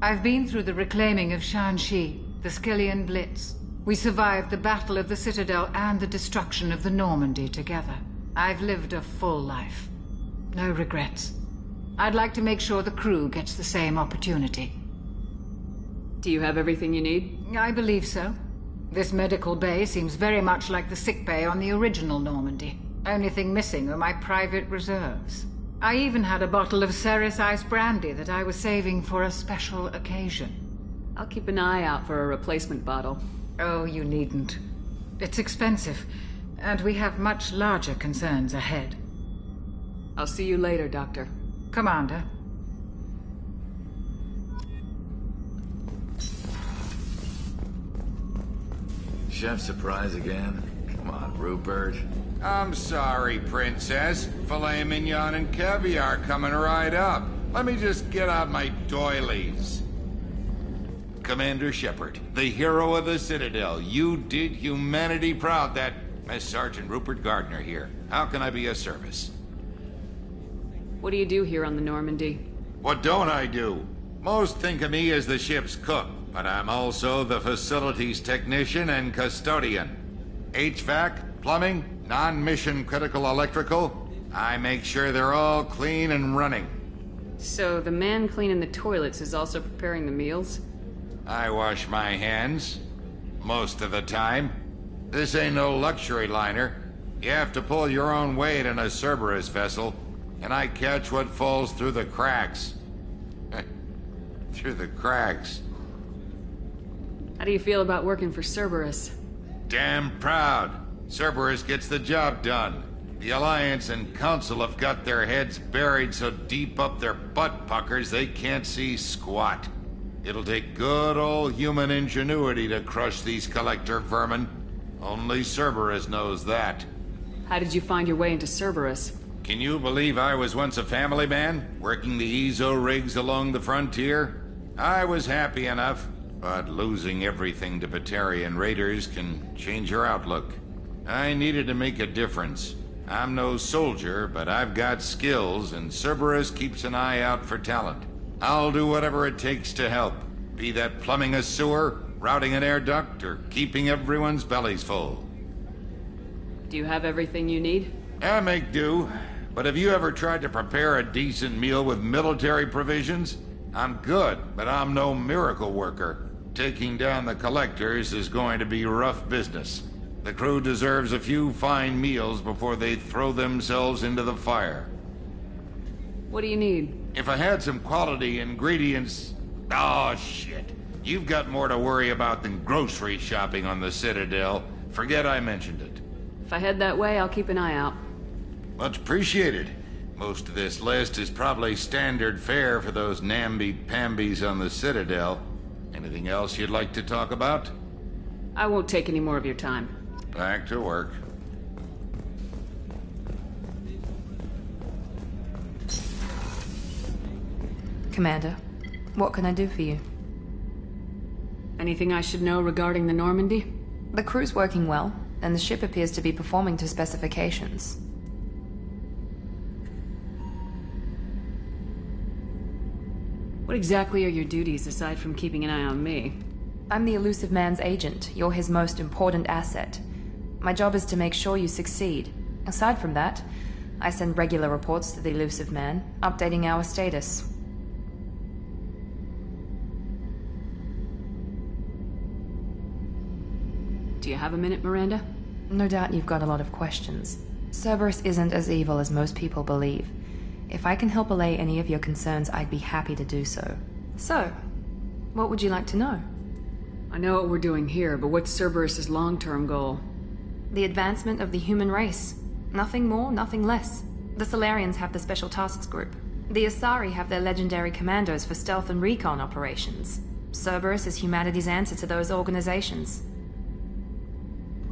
I've been through the reclaiming of Shanxi, the Skillian Blitz. We survived the Battle of the Citadel and the destruction of the Normandy together. I've lived a full life. No regrets. I'd like to make sure the crew gets the same opportunity. Do you have everything you need? I believe so. This medical bay seems very much like the sick bay on the original Normandy. Only thing missing are my private reserves. I even had a bottle of Ceres ice brandy that I was saving for a special occasion. I'll keep an eye out for a replacement bottle. Oh, you needn't. It's expensive, and we have much larger concerns ahead. I'll see you later, Doctor. Commander. Chef surprise again? Come on, Rupert. I'm sorry, Princess. Filet mignon and caviar coming right up. Let me just get out my doilies. Commander Shepard, the hero of the Citadel. You did humanity proud. That Sergeant Rupert Gardner here. How can I be of service? What do you do here on the Normandy? What don't I do? Most think of me as the ship's cook, but I'm also the facilities technician and custodian. HVAC, plumbing, non-mission critical electrical. I make sure they're all clean and running. So the man cleaning the toilets is also preparing the meals? I wash my hands. Most of the time. This ain't no luxury liner. You have to pull your own weight in a Cerberus vessel, and I catch what falls through the cracks. Through the cracks. How do you feel about working for Cerberus? Damn proud. Cerberus gets the job done. The Alliance and Council have got their heads buried so deep up their butt puckers they can't see squat. It'll take good old human ingenuity to crush these collector vermin. Only Cerberus knows that. How did you find your way into Cerberus? Can you believe I was once a family man, working the EZO rigs along the frontier? I was happy enough, but losing everything to Batarian raiders can change your outlook. I needed to make a difference. I'm no soldier, but I've got skills, and Cerberus keeps an eye out for talent. I'll do whatever it takes to help, be that plumbing a sewer, routing an air duct, or keeping everyone's bellies full. Do you have everything you need? I make do, but have you ever tried to prepare a decent meal with military provisions? I'm good, but I'm no miracle worker. Taking down the collectors is going to be rough business. The crew deserves a few fine meals before they throw themselves into the fire. What do you need? If I had some quality ingredients... Oh, shit. You've got more to worry about than grocery shopping on the Citadel. Forget I mentioned it. If I head that way, I'll keep an eye out. Much appreciated. Most of this list is probably standard fare for those namby-pambies on the Citadel. Anything else you'd like to talk about? I won't take any more of your time. Back to work. Commander, what can I do for you? Anything I should know regarding the Normandy? The crew's working well, and the ship appears to be performing to specifications. What exactly are your duties aside from keeping an eye on me? I'm the Elusive Man's agent. You're his most important asset. My job is to make sure you succeed. Aside from that, I send regular reports to the Elusive Man, updating our status. Do you have a minute, Miranda? No doubt you've got a lot of questions. Cerberus isn't as evil as most people believe. If I can help allay any of your concerns, I'd be happy to do so. So, what would you like to know? I know what we're doing here, but what's Cerberus's long-term goal? The advancement of the human race. Nothing more, nothing less. The Solarians have the Special Tasks Group. The Asari have their legendary commandos for stealth and recon operations. Cerberus is humanity's answer to those organizations.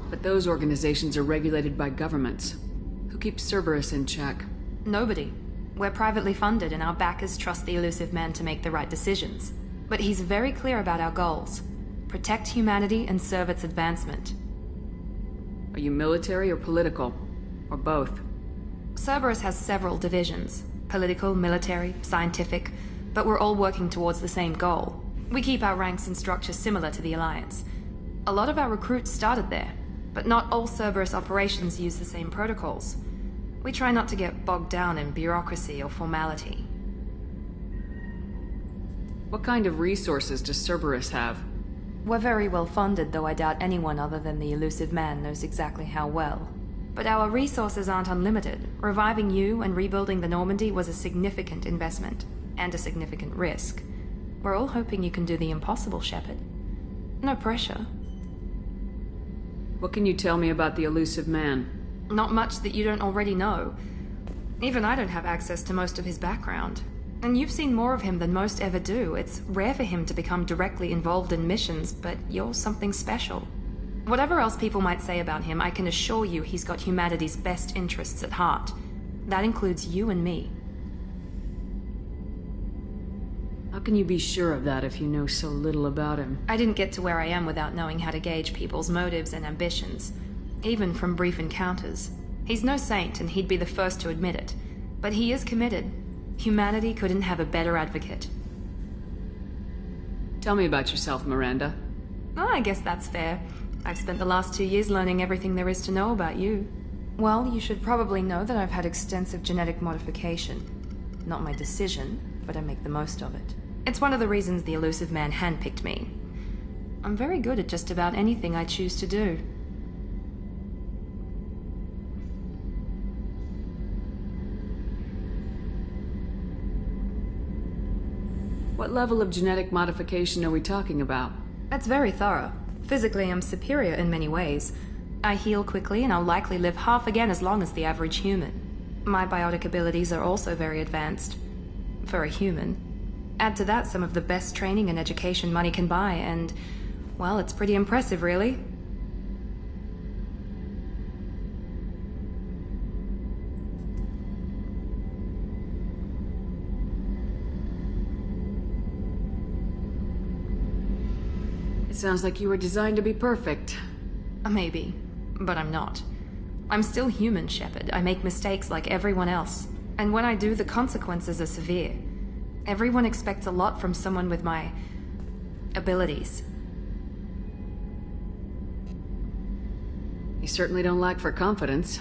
But those organizations are regulated by governments. Who keeps Cerberus in check? Nobody. We're privately funded and our backers trust the elusive man to make the right decisions. But he's very clear about our goals. Protect humanity and serve its advancement. Are you military or political? Or both? Cerberus has several divisions. Political, military, scientific. But we're all working towards the same goal. We keep our ranks and structure similar to the Alliance. A lot of our recruits started there. But not all Cerberus operations use the same protocols. We try not to get bogged down in bureaucracy or formality. What kind of resources does Cerberus have? We're very well funded, though I doubt anyone other than the elusive man knows exactly how well. But our resources aren't unlimited. Reviving you and rebuilding the Normandy was a significant investment, and a significant risk. We're all hoping you can do the impossible, Shepard. No pressure. What can you tell me about the elusive man? Not much that you don't already know. Even I don't have access to most of his background. And you've seen more of him than most ever do. It's rare for him to become directly involved in missions, but you're something special. Whatever else people might say about him, I can assure you he's got humanity's best interests at heart. That includes you and me. How can you be sure of that if you know so little about him? I didn't get to where I am without knowing how to gauge people's motives and ambitions, even from brief encounters. He's no saint, and he'd be the first to admit it. But he is committed. Humanity couldn't have a better advocate. Tell me about yourself, Miranda. Oh, I guess that's fair. I've spent the last 2 years learning everything there is to know about you. Well, you should probably know that I've had extensive genetic modification. Not my decision, but I make the most of it. It's one of the reasons the elusive man handpicked me. I'm very good at just about anything I choose to do. What level of genetic modification are we talking about? That's very thorough. Physically, I'm superior in many ways. I heal quickly, and I'll likely live half again as long as the average human. My biotic abilities are also very advanced. For a human. Add to that some of the best training and education money can buy, and, well, it's pretty impressive, really. It sounds like you were designed to be perfect. Maybe, but I'm not. I'm still human, Shepard. I make mistakes like everyone else. And when I do, the consequences are severe. Everyone expects a lot from someone with my abilities. You certainly don't lack for confidence.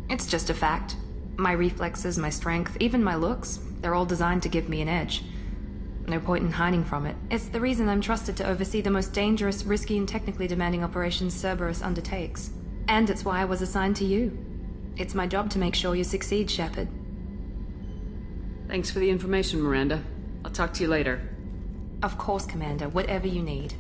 It's just a fact. My reflexes, my strength, even my looks, they're all designed to give me an edge. No point in hiding from it. It's the reason I'm trusted to oversee the most dangerous, risky, and technically demanding operations Cerberus undertakes. And it's why I was assigned to you. It's my job to make sure you succeed, Shepard. Thanks for the information, Miranda. I'll talk to you later. Of course, Commander. Whatever you need.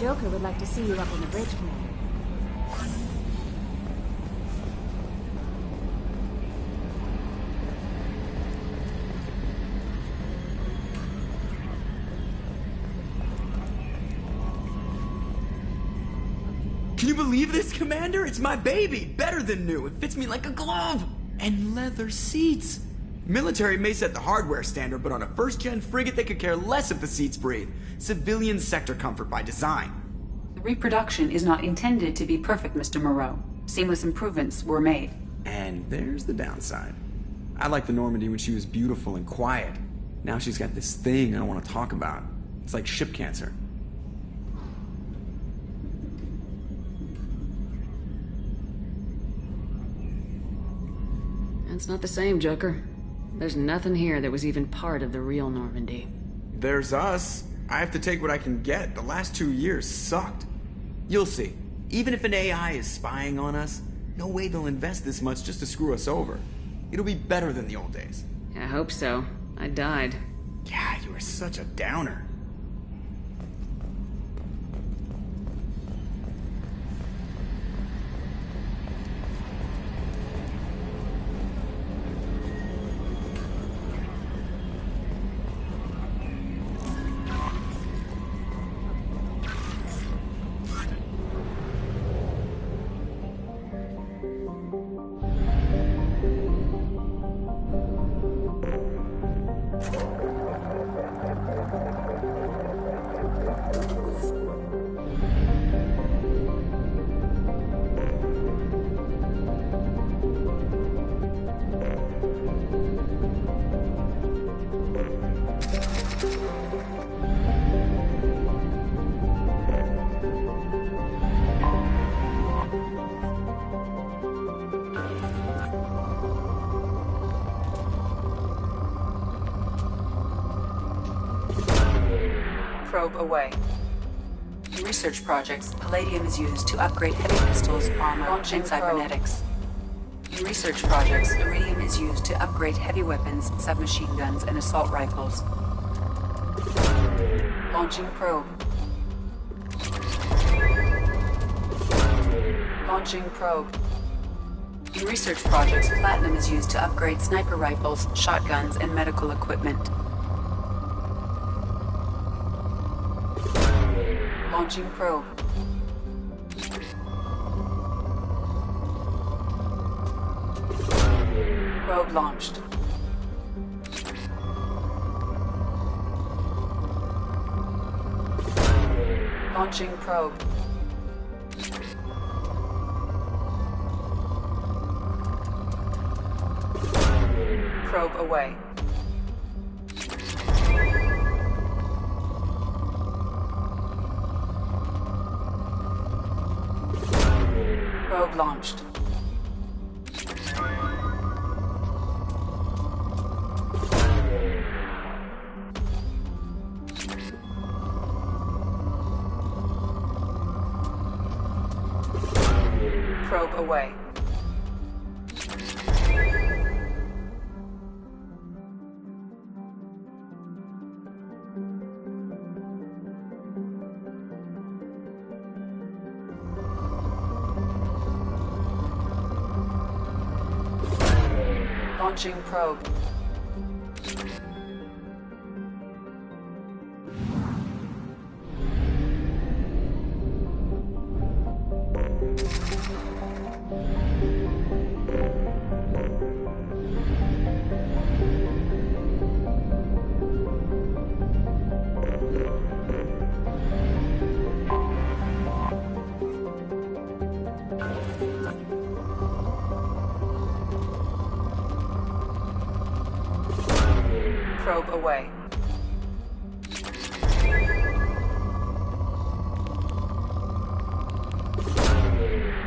Joker would like to see you up on the bridge, Commander. Can you believe this, Commander? It's my baby! Better than new. It fits me like a glove! And leather seats! Military may set the hardware standard, but on a first-gen frigate they could care less if the seats breathe. Civilian sector comfort by design. The reproduction is not intended to be perfect, Mr. Moreau. Seamless improvements were made. And there's the downside. I liked the Normandy when she was beautiful and quiet. Now she's got this thing I don't want to talk about. It's like ship cancer. It's not the same, Joker. There's nothing here that was even part of the real Normandy. There's us. I have to take what I can get. The last 2 years sucked. You'll see. Even if an AI is spying on us, no way they'll invest this much just to screw us over. It'll be better than the old days. I hope so. I died. Yeah, you were such a downer. Probe away. In research projects, palladium is used to upgrade heavy pistols, armor, and cybernetics. In research projects, iridium is used to upgrade heavy weapons, submachine guns, and assault rifles. Launching probe. Launching probe. In research projects, platinum is used to upgrade sniper rifles, shotguns, and medical equipment. Launching probe. Probe launched. Launching probe. Probe away. Probe launched. Probe away. Launching probe. Probe away.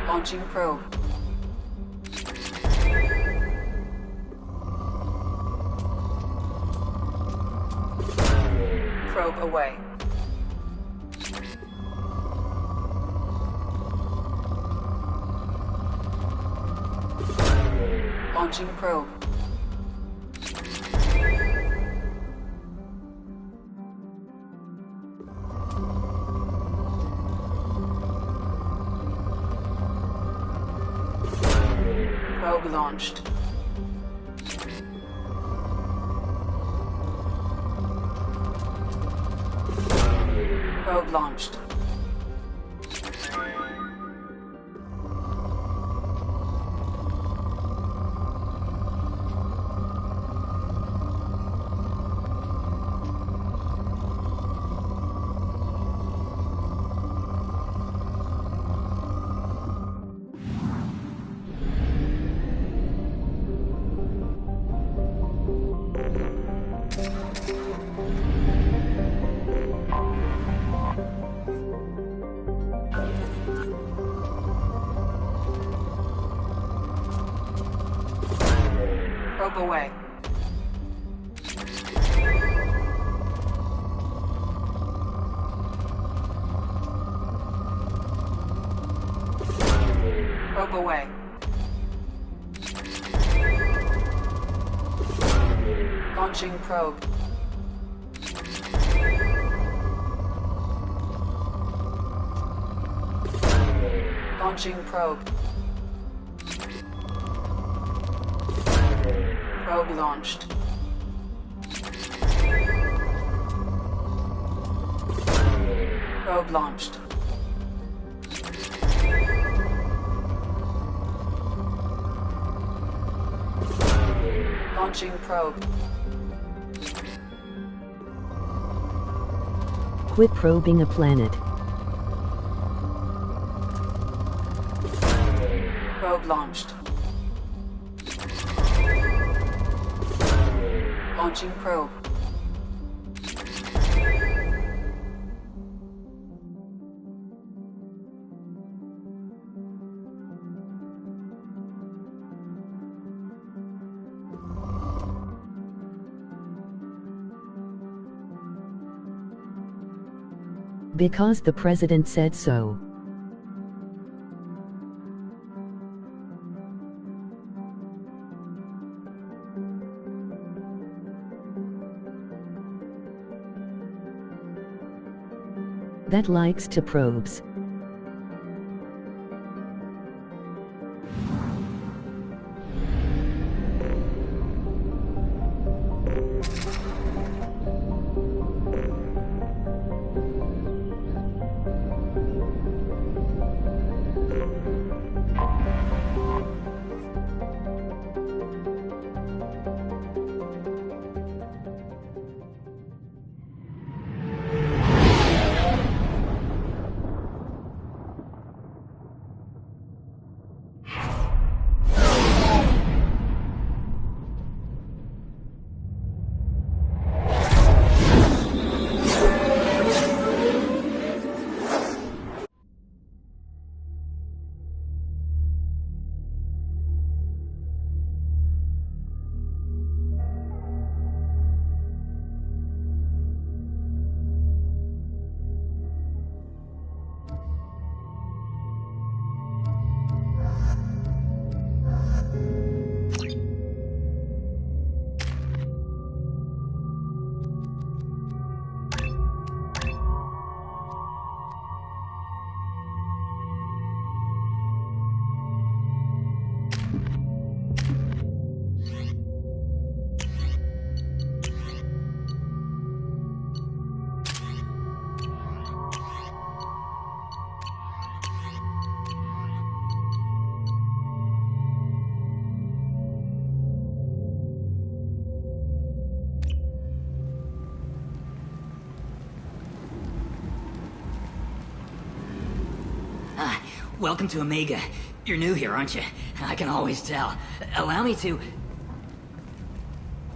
Launching probe. Probe away. Launching probe. launched. Probe launched. Probe away. Probe away. Launching probe. Launching probe. Probe launched. Probe launched. Launching probe. Quit probing a planet. Probe launched. Launching probe. Because the president said so. That likes to probes. Welcome to Omega. You're new here, aren't you? I can always tell. Allow me to...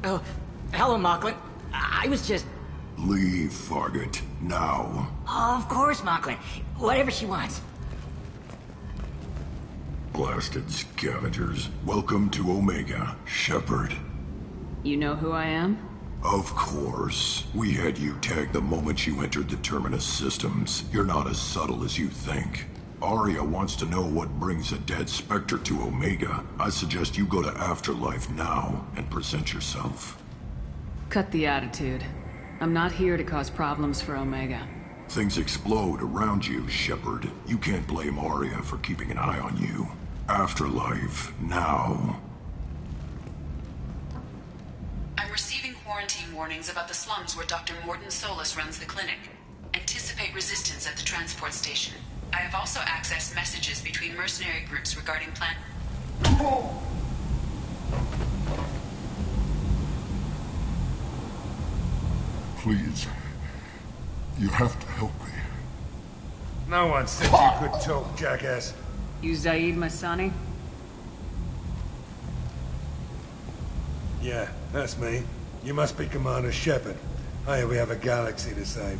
Oh, hello, Mocklin. I was just... Leave, Fargate. Now. Oh, of course, Mocklin. Whatever she wants. Blasted scavengers. Welcome to Omega, Shepard. You know who I am? Of course. We had you tagged the moment you entered the Terminus systems. You're not as subtle as you think. Aria wants to know what brings a dead Spectre to Omega. I suggest you go to Afterlife now and present yourself. Cut the attitude. I'm not here to cause problems for Omega. Things explode around you, Shepard. You can't blame Aria for keeping an eye on you. Afterlife now. receiving quarantine warnings about the slums where Dr. Morden Solis runs the clinic. Anticipate resistance at the transport station. I have also accessed messages between mercenary groups regarding plan... Please. You have to help me. No one said you could talk, jackass. You Zaid Masani? Yeah, that's me. You must be Commander Shepard. Hey, we have a galaxy to save.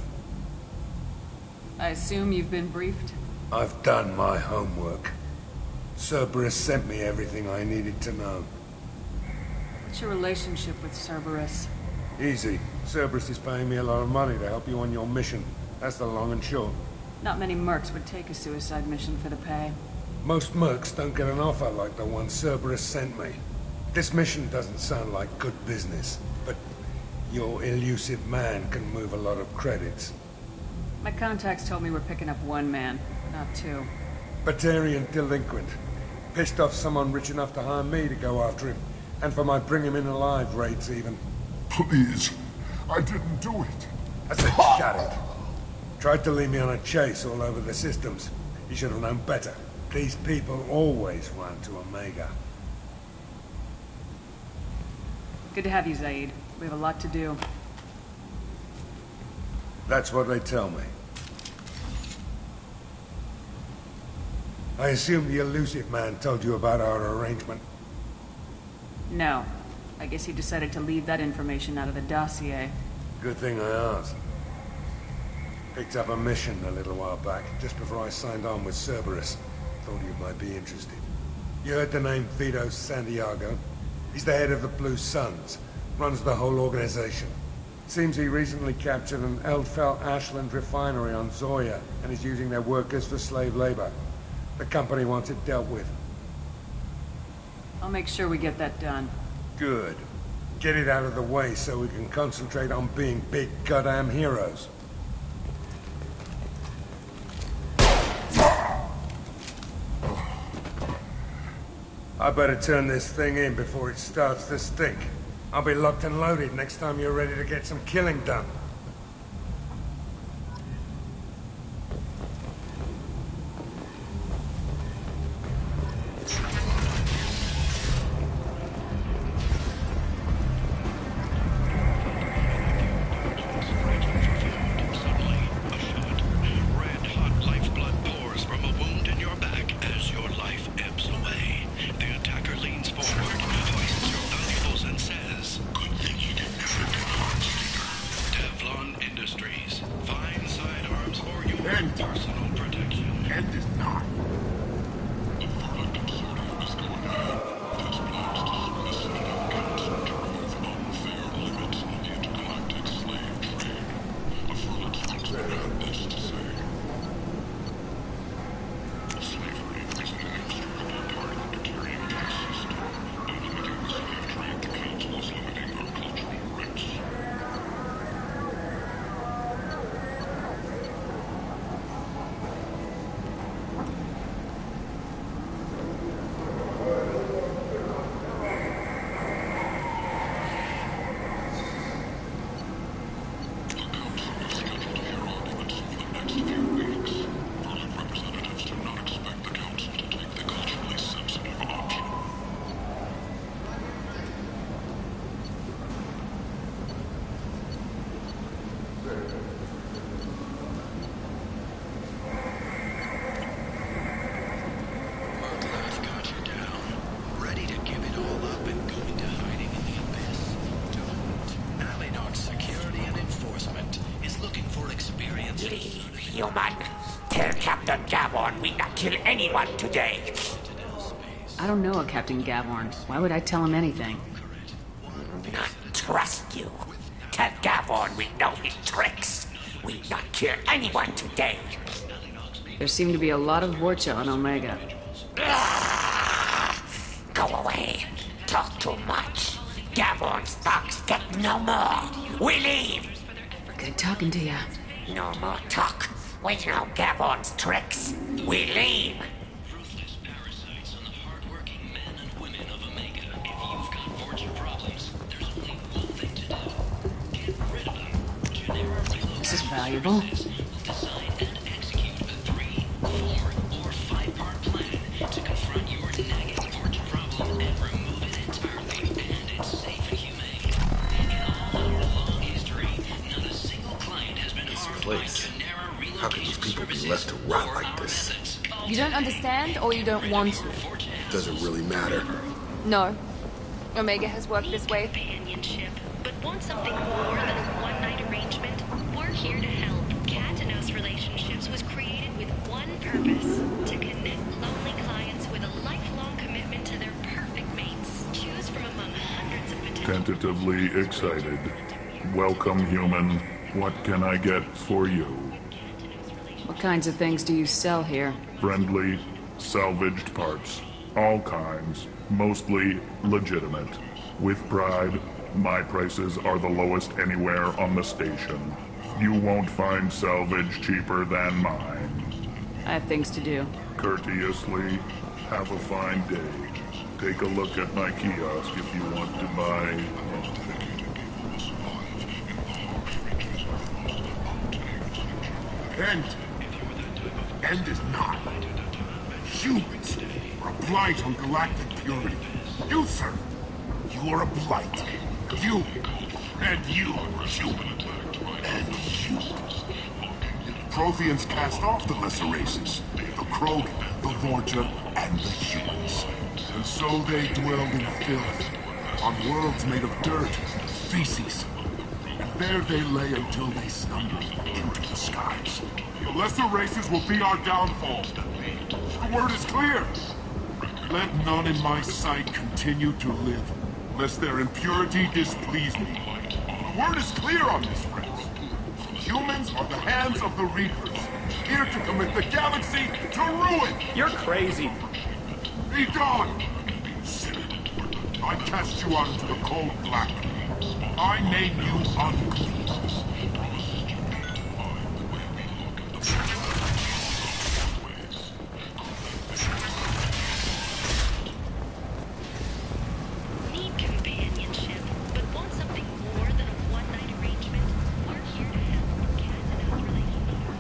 I assume you've been briefed? I've done my homework. Cerberus sent me everything I needed to know. What's your relationship with Cerberus? Easy. Cerberus is paying me a lot of money to help you on your mission. That's the long and short. Not many mercs would take a suicide mission for the pay. Most mercs don't get an offer like the one Cerberus sent me. This mission doesn't sound like good business, but your elusive man can move a lot of credits. My contacts told me we're picking up one man, not two. Batarian delinquent. Pissed off someone rich enough to hire me to go after him, and for my bring him in alive rates even. Please, I didn't do it. I said shut it. Tried to lead me on a chase all over the systems. You should have known better. These people always run to Omega. Good to have you, Zaid. We have a lot to do. That's what they tell me. I assume the elusive man told you about our arrangement. No. I guess he decided to leave that information out of the dossier. Good thing I asked. Picked up a mission a little while back, just before I signed on with Cerberus. Thought you might be interested. You heard the name Vito Santiago? He's the head of the Blue Suns, runs the whole organization. Seems he recently captured an Eldfell Ashland refinery on Zoya and is using their workers for slave labor. The company wants it dealt with. I'll make sure we get that done. Good. Get it out of the way so we can concentrate on being big goddamn heroes. I better turn this thing in before it starts to stink. I'll be locked and loaded next time you're ready to get some killing done. Human. Tell Captain Gavorn we not kill anyone today. I don't know a Captain Gavorn. Why would I tell him anything? Not trust you. Tell Gavorn we know his tricks. We not kill anyone today. There seem to be a lot of Vorcha on Omega. Go away. Talk too much. Gavorn's thugs get no more. We leave. Good talking to you. No more talk. We know Gavorn's tricks. We leave. Ruthless parasites on the hardworking men and women of Omega. If you've got Vorcha problems, there's only one thing valuable. Design and execute a 3, 4, or 5-part plan to confront your nagging porch problem and remove it entirely, and it's safe and humane. In all our long history, not a single client has been harmed by Canara How can these people be left to rot like this? You don't understand, or you don't want to? Doesn't really matter. No. Omega has worked this way. Companionship, but want something more than a one-night arrangement? We're here to help. Katanos Relationships was created with one purpose: to connect lonely clients with a lifelong commitment to their perfect mates. Choose from among hundreds of potential... Tentatively excited. Welcome, human. What can I get for you? What kinds of things do you sell here? Friendly, salvaged parts. All kinds. Mostly legitimate. With pride, my prices are the lowest anywhere on the station. You won't find salvage cheaper than mine. I have things to do. Courteously, have a fine day. Take a look at my kiosk if you want to buy... End is not. Humans are a blight on galactic purity. You, sir, you are a blight. You, and you, human, and you. Protheans cast off the lesser races, the Krogan, the Vorja, and the humans. And so they dwelled in filth, on worlds made of dirt, feces. And there they lay until they stumbled into the skies. The lesser races will be our downfall. The word is clear. Let none in my sight continue to live, lest their impurity displease me. The word is clear on this, friends. Humans are the hands of the Reapers, here to commit the galaxy to ruin. You're crazy. Be gone, sinner. I cast you out into the cold black. I name you unclean. Need companionship, but want something more than a one-night arrangement? We're here to help. Katanos Relationships.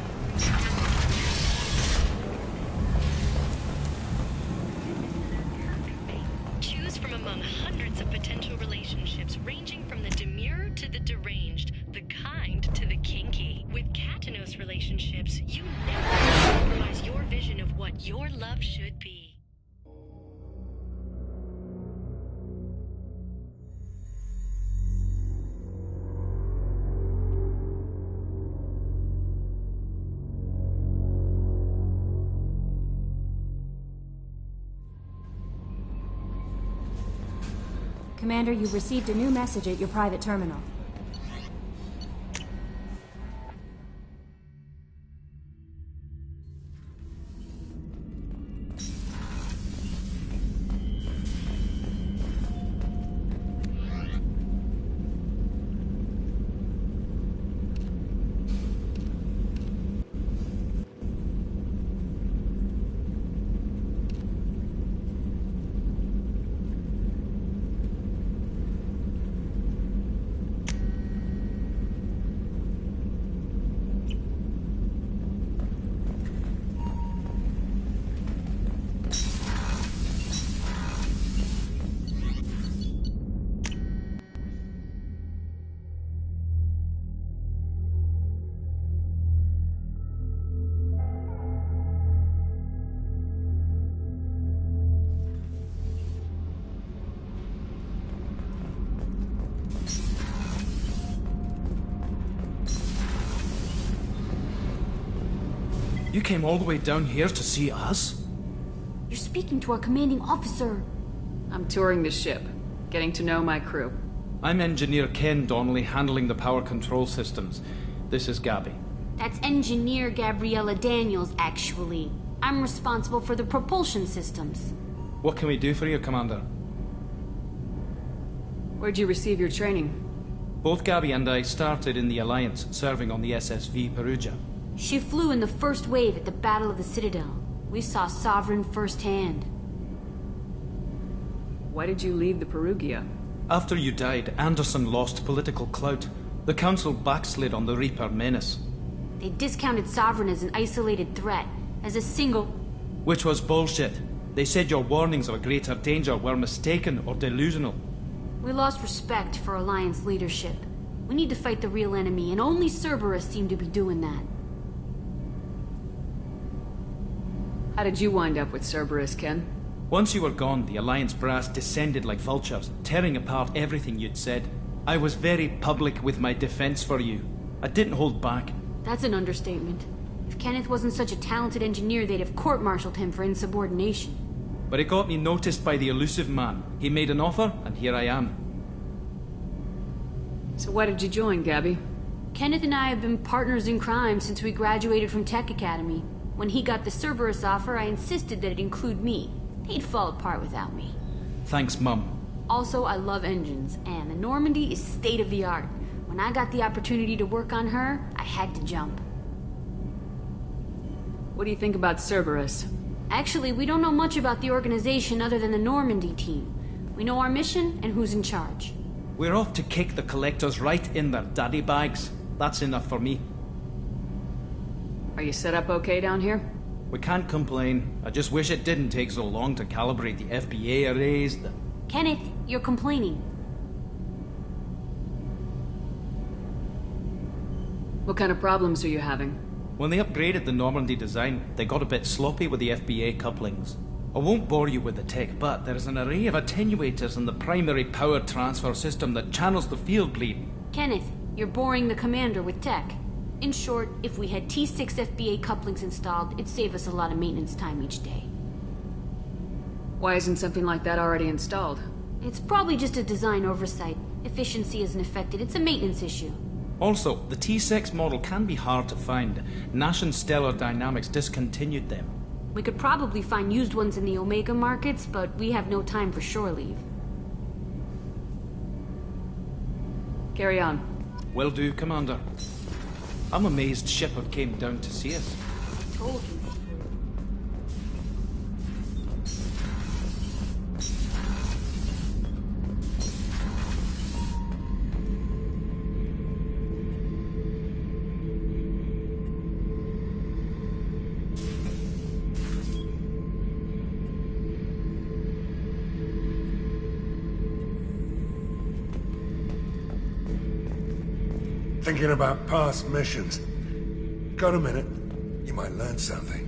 Choose from among hundreds of potential relationships, ranging from the demure to the deranged, the kind to the kinky. With Katanos Relationships, you never compromise your vision of what your love should be. Commander, you received a new message at your private terminal. You came all the way down here to see us? You're speaking to our commanding officer. I'm touring the ship, getting to know my crew. I'm Engineer Ken Donnelly, handling the power control systems. This is Gabby. That's Engineer Gabriella Daniels, actually. I'm responsible for the propulsion systems. What can we do for you, Commander? Where'd you receive your training? Both Gabby and I started in the Alliance, serving on the SSV Perugia. She flew in the first wave at the Battle of the Citadel. We saw Sovereign firsthand. Why did you leave the Perugia? After you died, Anderson lost political clout. The Council backslid on the Reaper menace. They discounted Sovereign as an isolated threat, as a single... Which was bullshit. They said your warnings of a greater danger were mistaken or delusional. We lost respect for Alliance leadership. We need to fight the real enemy, and only Cerberus seemed to be doing that. How did you wind up with Cerberus, Ken? Once you were gone, the Alliance brass descended like vultures, tearing apart everything you'd said. I was very public with my defense for you. I didn't hold back. That's an understatement. If Kenneth wasn't such a talented engineer, they'd have court-martialed him for insubordination. But it got me noticed by the elusive man. He made an offer, and here I am. So why did you join, Gabby? Kenneth and I have been partners in crime since we graduated from Tech Academy. When he got the Cerberus offer, I insisted that it include me. He'd fall apart without me. Thanks, Mum. Also, I love engines, and the Normandy is state-of-the-art. When I got the opportunity to work on her, I had to jump. What do you think about Cerberus? Actually, we don't know much about the organization other than the Normandy team. We know our mission and who's in charge. We're off to kick the Collectors right in their daddy bags. That's enough for me. Are you set up okay down here? We can't complain. I just wish it didn't take so long to calibrate the FBA arrays. Kenneth, you're complaining. What kind of problems are you having? When they upgraded the Normandy design, they got a bit sloppy with the FBA couplings. I won't bore you with the tech, but there is an array of attenuators in the primary power transfer system that channels the field bleed. Kenneth, you're boring the commander with tech. In short, if we had T6 FBA couplings installed, it'd save us a lot of maintenance time each day. Why isn't something like that already installed? It's probably just a design oversight. Efficiency isn't affected, it's a maintenance issue. Also, the T6 model can be hard to find. Nash and Stellar Dynamics discontinued them. We could probably find used ones in the Omega markets, but we have no time for shore leave. Carry on. Will do, Commander. I'm amazed Shepard came down to see us. I told you. Thinking about past missions. Got a minute? You might learn something.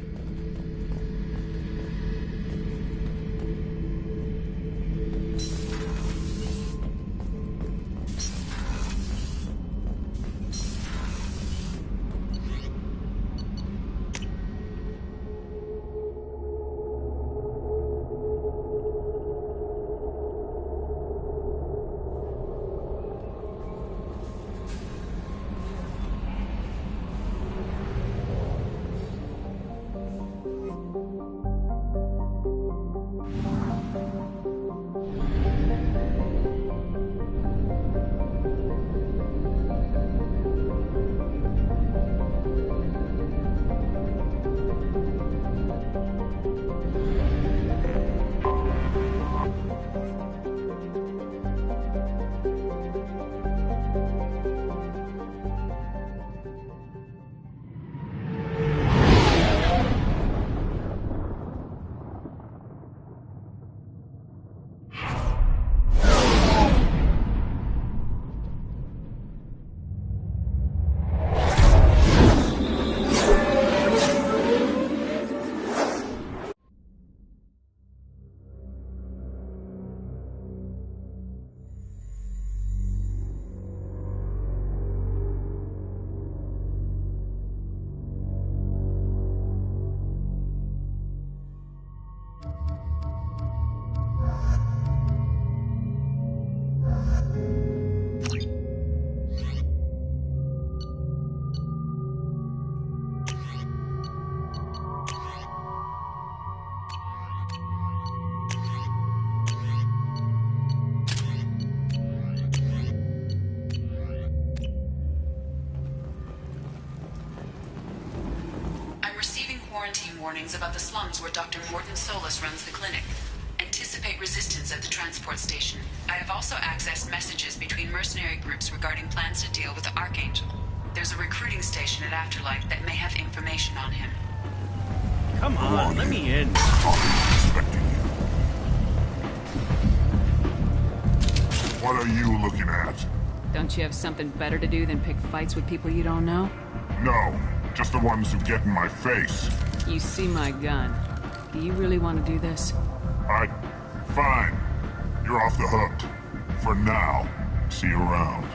Quarantine warnings about the slums where Dr. Morton Solus runs the clinic. Anticipate resistance at the transport station. I have also accessed messages between mercenary groups regarding plans to deal with the Archangel. There's a recruiting station at Afterlife that may have information on him. Come on, let me in. What are you looking at? Don't you have something better to do than pick fights with people you don't know? No, just the ones who get in my face. You see my gun. Do you really want to do this? Fine. You're off the hook. For now. See you around.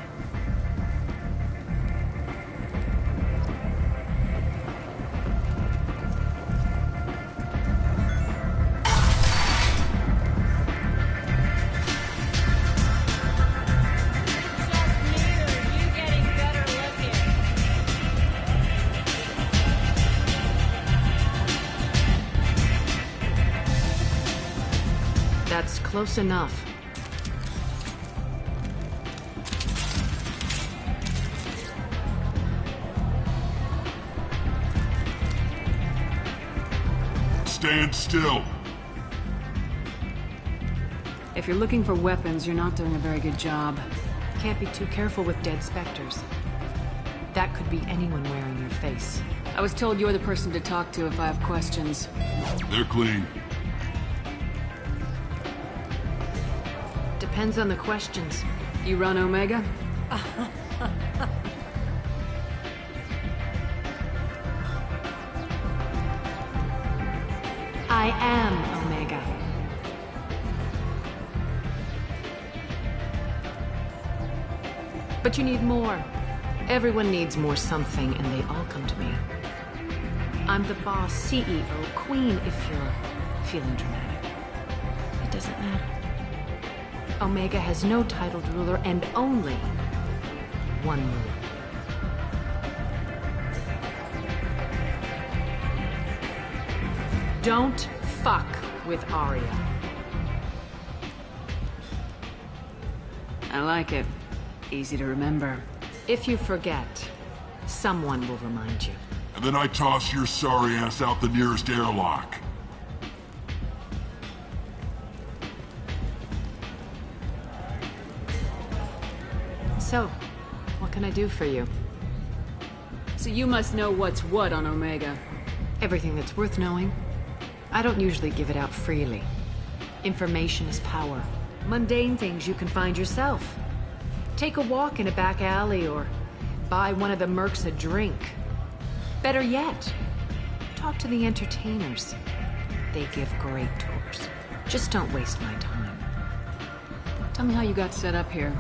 That's close enough. Stand still. If you're looking for weapons, you're not doing a very good job. Can't be too careful with dead specters. That could be anyone wearing your face. I was told you're the person to talk to if I have questions. They're clean. Depends on the questions. You run Omega? I am Omega. But you need more. Everyone needs more something, and they all come to me. I'm the boss, CEO, queen, if you're feeling dramatic. It doesn't matter. Omega has no titled ruler and only one ruler. Don't fuck with Arya. I like it. Easy to remember. If you forget, someone will remind you. And then I toss your sorry ass out the nearest airlock. So, what can I do for you? So you must know what's what on Omega. Everything that's worth knowing. I don't usually give it out freely. Information is power. Mundane things you can find yourself. Take a walk in a back alley or buy one of the mercs a drink. Better yet, talk to the entertainers. They give great tours. Just don't waste my time. Tell me how you got set up here.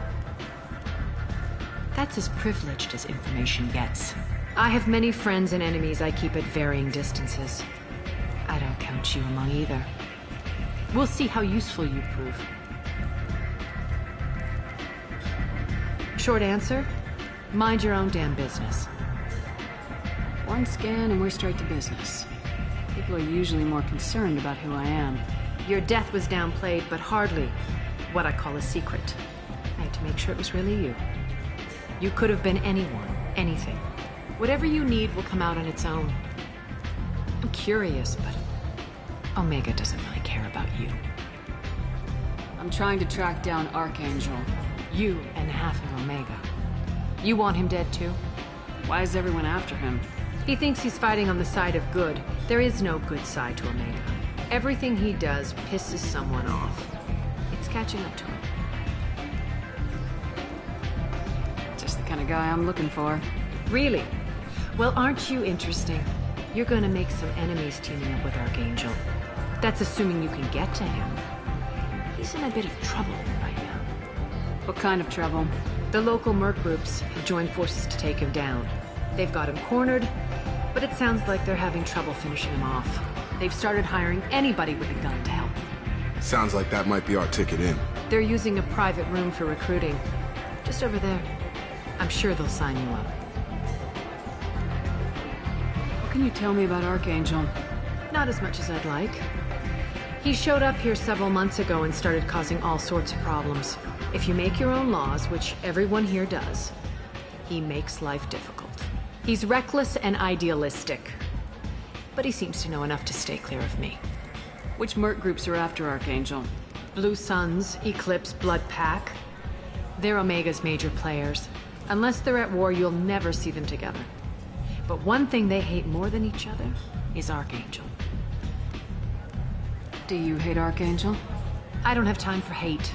That's as privileged as information gets. I have many friends and enemies I keep at varying distances. I don't count you among either. We'll see how useful you prove. Short answer, mind your own damn business. One scan and we're straight to business. People are usually more concerned about who I am. Your death was downplayed, but hardly what I call a secret. I had to make sure it was really you. You could have been anyone, anything. Whatever you need will come out on its own. I'm curious, but Omega doesn't really care about you. I'm trying to track down Archangel. You and half of Omega. You want him dead too? Why is everyone after him? He thinks he's fighting on the side of good. There is no good side to Omega. Everything he does pisses someone off. It's catching up to him. Just the kind of guy I'm looking for. Really? Well, aren't you interesting? You're gonna make some enemies teaming up with Archangel. That's assuming you can get to him. He's in a bit of trouble right now. What kind of trouble? The local merc groups have joined forces to take him down. They've got him cornered, but it sounds like they're having trouble finishing him off. They've started hiring anybody with a gun to help. Sounds like that might be our ticket in. They're using a private room for recruiting. Just over there. I'm sure they'll sign you up. What can you tell me about Archangel? Not as much as I'd like. He showed up here several months ago and started causing all sorts of problems. If you make your own laws, which everyone here does, he makes life difficult. He's reckless and idealistic. But he seems to know enough to stay clear of me. Which merc groups are after Archangel? Blue Suns, Eclipse, Blood Pack. They're Omega's major players. Unless they're at war, you'll never see them together. But one thing they hate more than each other is Archangel. Do you hate Archangel? I don't have time for hate,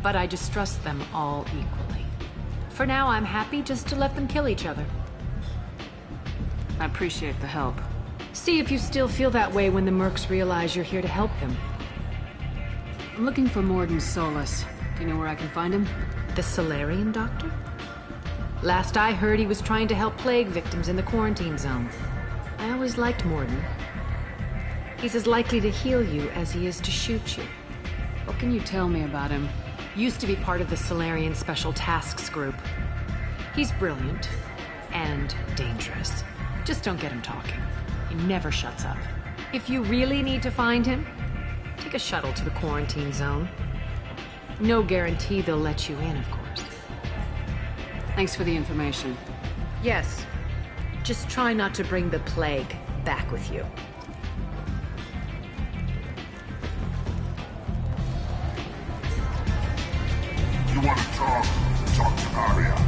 but I distrust them all equally. For now, I'm happy just to let them kill each other. I appreciate the help. See if you still feel that way when the mercs realize you're here to help them. I'm looking for Morden Solus. Do you know where I can find him? The Solarian doctor? Last I heard, he was trying to help plague victims in the quarantine zone. I always liked Morden. He's as likely to heal you as he is to shoot you. What can you tell me about him? Used to be part of the Solarian Special Tasks Group. He's brilliant and dangerous. Just don't get him talking. He never shuts up. If you really need to find him, take a shuttle to the quarantine zone. No guarantee they'll let you in, of course. Thanks for the information. Yes. Just try not to bring the plague back with you. You want to talk? Talk to Aria.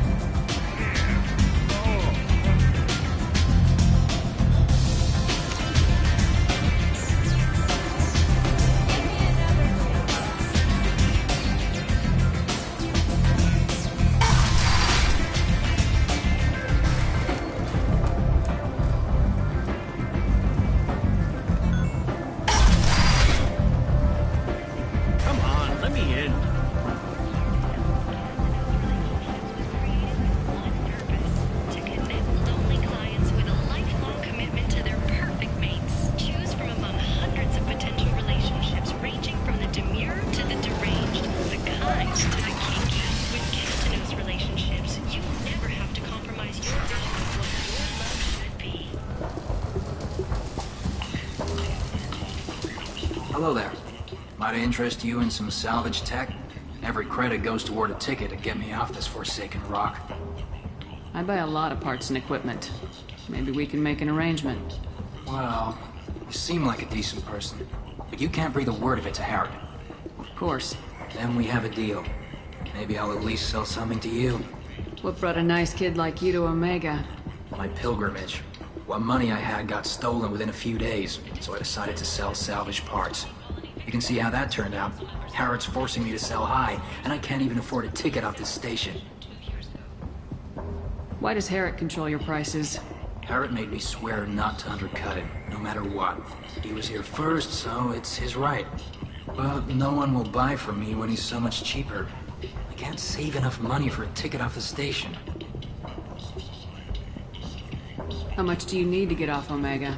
Hello there. Might I interest you in some salvage tech? Every credit goes toward a ticket to get me off this forsaken rock. I buy a lot of parts and equipment. Maybe we can make an arrangement. Well, you seem like a decent person, but you can't breathe a word of it to Harrod. Of course. Then we have a deal. Maybe I'll at least sell something to you. What brought a nice kid like you to Omega? My pilgrimage. What money I had got stolen within a few days, so I decided to sell salvage parts. You can see how that turned out. Harrod's forcing me to sell high, and I can't even afford a ticket off this station. Why does Harrod control your prices? Harrod made me swear not to undercut him, no matter what. He was here first, so it's his right. But no one will buy from me when he's so much cheaper. I can't save enough money for a ticket off the station. How much do you need to get off Omega?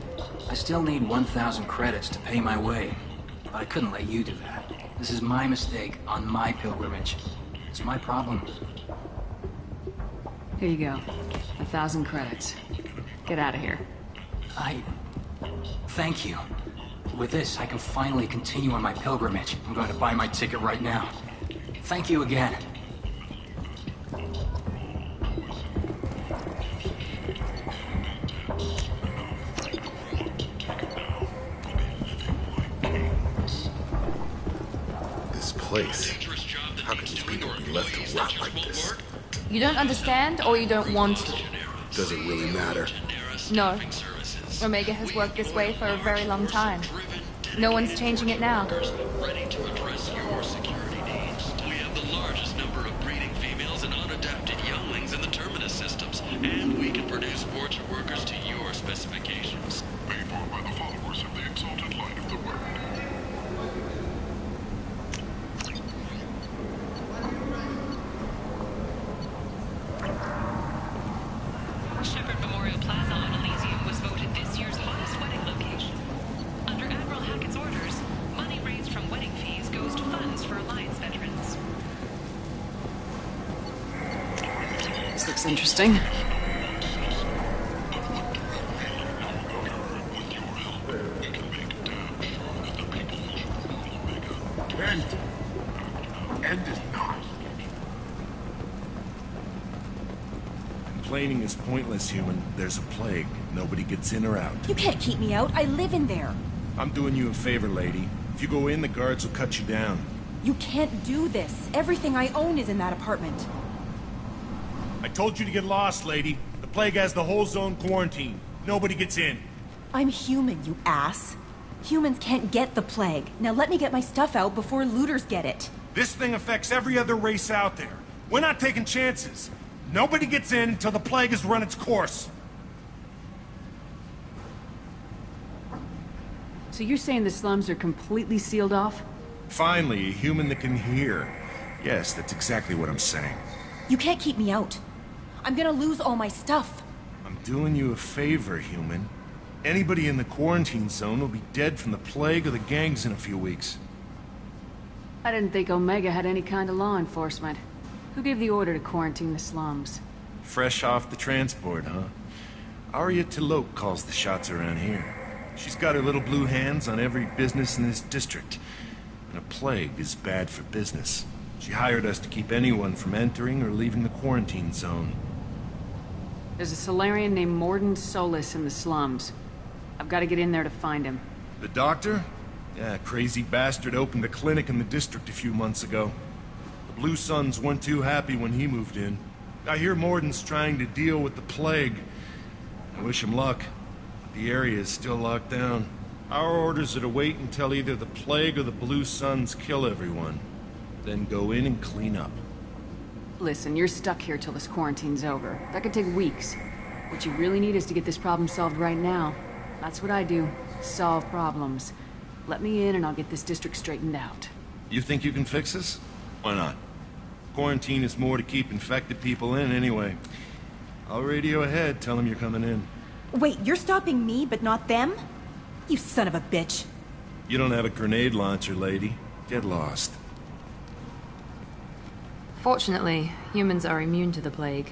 I still need 1,000 credits to pay my way. But I couldn't let you do that. This is my mistake on my pilgrimage. It's my problem. Here you go. 1,000 credits. Get out of here. Thank you. With this, I can finally continue on my pilgrimage. I'm going to buy my ticket right now. Thank you again. Place. How can these people be left to rot like this? You don't understand, or you don't want to? Does it really matter? No. Omega has worked this way for a very long time. No one's changing it now. Ready to address your security needs. We have the largest number of breeding females and unadapted younglings in the Terminus systems, and we can produce orchard workers to your specifications. Paid for by the followers of the exalted light of the word. Shepherd Memorial Plaza on Elysium was voted this year's hottest wedding location. Under Admiral Hackett's orders, money raised from wedding fees goes to funds for Alliance veterans. This looks interesting. End is not. Complaining is pointless, human. There's a plague. Nobody gets in or out. You can't keep me out. I live in there. I'm doing you a favor, lady. If you go in, the guards will cut you down. You can't do this. Everything I own is in that apartment. I told you to get lost, lady. The plague has the whole zone quarantined. Nobody gets in. I'm human, you ass. Humans can't get the plague. Now let me get my stuff out before looters get it. This thing affects every other race out there. We're not taking chances. Nobody gets in until the plague has run its course. So you're saying the slums are completely sealed off? Finally, a human that can hear. Yes, that's exactly what I'm saying. You can't keep me out. I'm gonna lose all my stuff. I'm doing you a favor, human. Anybody in the quarantine zone will be dead from the plague or the gangs in a few weeks. I didn't think Omega had any kind of law enforcement. Who gave the order to quarantine the slums? Fresh off the transport, huh? Arya Tilok calls the shots around here. She's got her little blue hands on every business in this district. And a plague is bad for business. She hired us to keep anyone from entering or leaving the quarantine zone. There's a Solarian named Morden Solis in the slums. I've got to get in there to find him. The doctor? Yeah, crazy bastard opened a clinic in the district a few months ago. The Blue Suns weren't too happy when he moved in. I hear Morden's trying to deal with the plague. I wish him luck. The area is still locked down. Our orders are to wait until either the plague or the Blue Suns kill everyone. Then go in and clean up. Listen, you're stuck here till this quarantine's over. That could take weeks. What you really need is to get this problem solved right now. That's what I do. Solve problems. Let me in and I'll get this district straightened out. You think you can fix this? Why not? Quarantine is more to keep infected people in anyway. I'll radio ahead, tell them you're coming in. Wait, you're stopping me, but not them? You son of a bitch. You don't have a grenade launcher, lady. Get lost. Fortunately, humans are immune to the plague.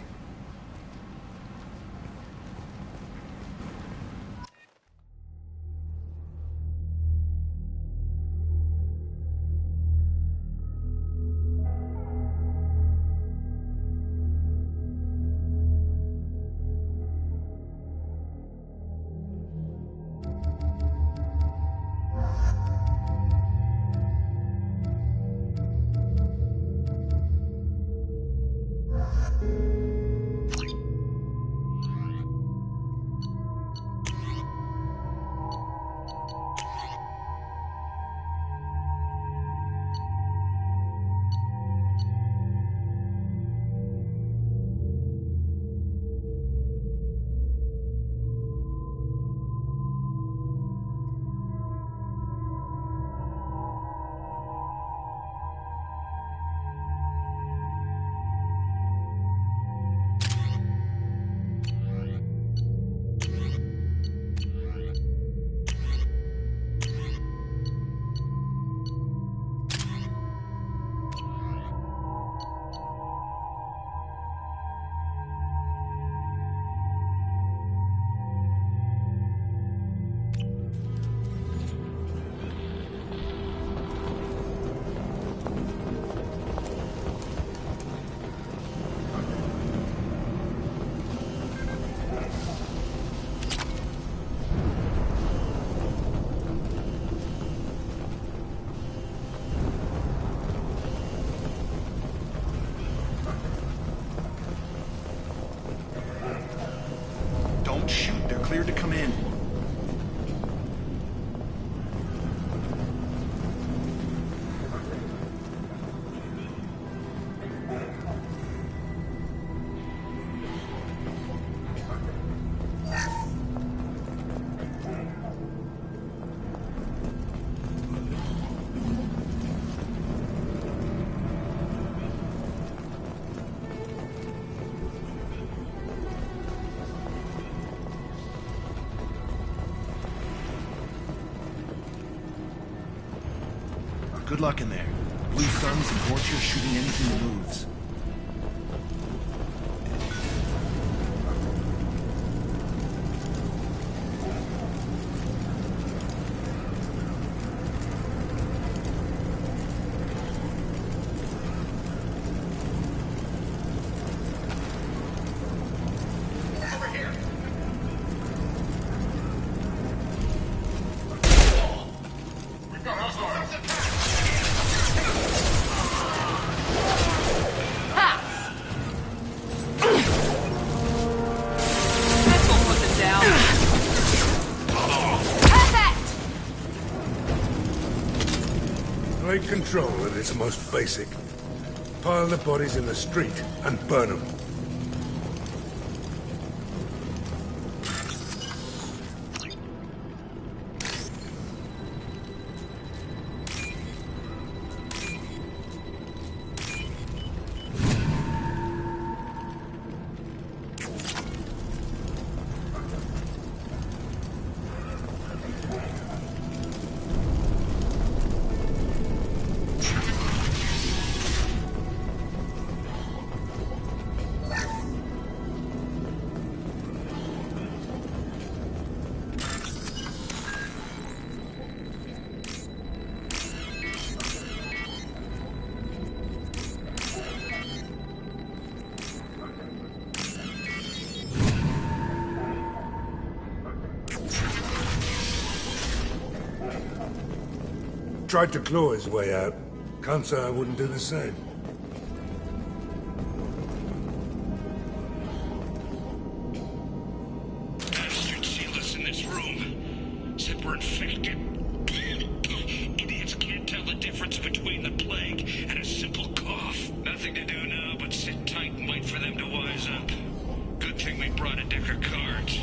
Cleared to come in. Good luck in there. Blue Suns and Torture shooting anything that moves. Take control at its most basic. Pile the bodies in the street and burn them. Tried to claw his way out. Can't say I wouldn't do the same. Bastards sealed us in this room. Said we're infected. Idiots can't tell the difference between the plague and a simple cough. Nothing to do now but sit tight and wait for them to wise up. Good thing we brought a deck of cards.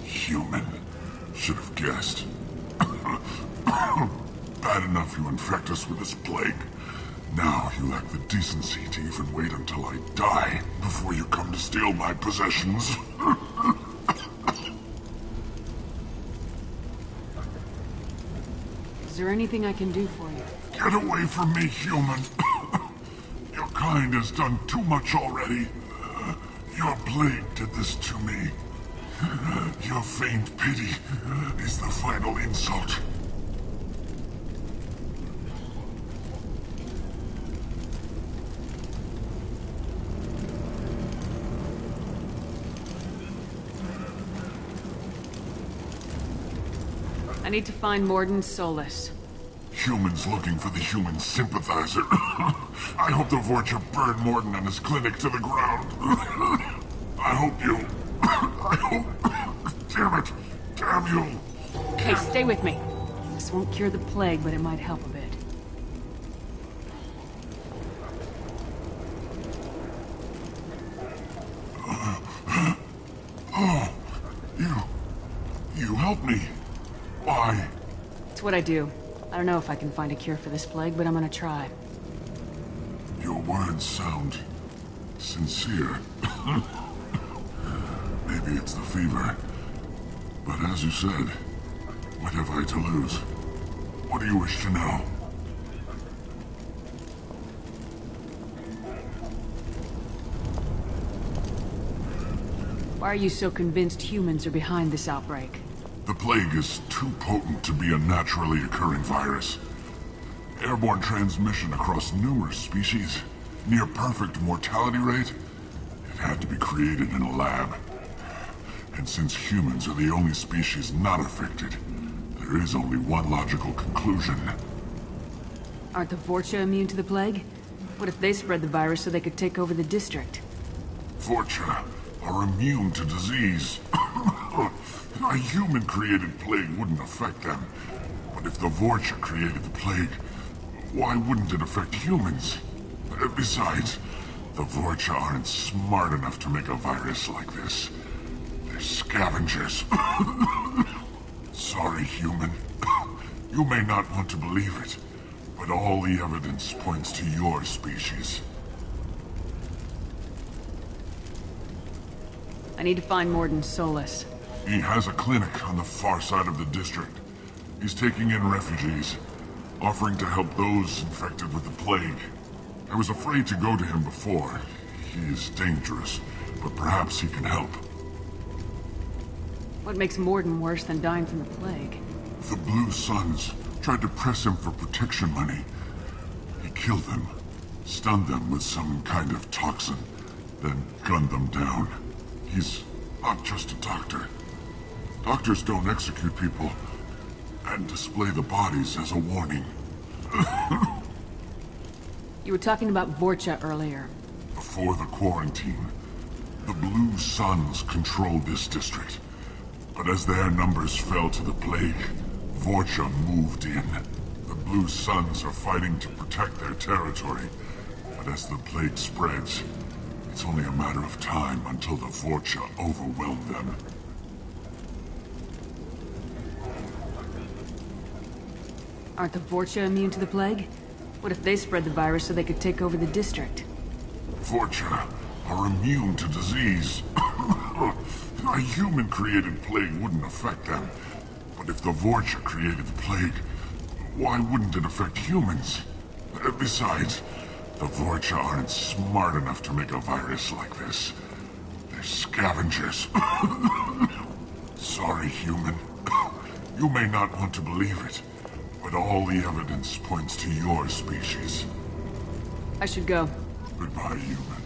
Human. Should have guessed. Bad enough you infect us with this plague. Now you lack the decency to even wait until I die before you come to steal my possessions. Is there anything I can do for you? Get away from me, human. Your kind has done too much already. Your plague did this to me. Your faint pity is the final insult. I need to find Morden Solus. Humans looking for the human sympathizer. I hope the Vorcha burned Morden and his clinic to the ground. I hope you... I hope... Damn it! Damn you! Hey, stay with me. This won't cure the plague, but it might help a bit. Oh, you helped me. Why? It's what I do. I don't know if I can find a cure for this plague, but I'm gonna try. Your words sound sincere. Maybe it's the fever. But as you said, what have I to lose? What do you wish to know? Why are you so convinced humans are behind this outbreak? The plague is too potent to be a naturally occurring virus. Airborne transmission across numerous species, near perfect mortality rate. It had to be created in a lab. And since humans are the only species not affected, there is only one logical conclusion. Aren't the Vorcha immune to the plague? What if they spread the virus so they could take over the district? Vorcha are immune to disease. A human-created plague wouldn't affect them. But if the Vorcha created the plague, why wouldn't it affect humans? Besides, the Vorcha aren't smart enough to make a virus like this. They're scavengers. Sorry, human. You may not want to believe it, but all the evidence points to your species. I need to find Morden Solus. He has a clinic on the far side of the district. He's taking in refugees, offering to help those infected with the plague. I was afraid to go to him before. He is dangerous, but perhaps he can help. What makes Morden worse than dying from the plague? The Blue Suns tried to press him for protection money. He killed them, stunned them with some kind of toxin, then gunned them down. He's not just a doctor. Doctors don't execute people and display the bodies as a warning. You were talking about Vorcha earlier. Before the quarantine, the Blue Suns controlled this district. But as their numbers fell to the plague, Vorcha moved in. The Blue Suns are fighting to protect their territory. But as the plague spreads, it's only a matter of time until the Vorcha overwhelm them. Aren't the Vorcha immune to the plague? What if they spread the virus so they could take over the district? Vorcha are immune to disease. A human-created plague wouldn't affect them. But if the Vorcha created the plague, why wouldn't it affect humans? Besides, the Vorcha aren't smart enough to make a virus like this. They're scavengers. Sorry, human. You may not want to believe it, but all the evidence points to your species. I should go. Goodbye, human.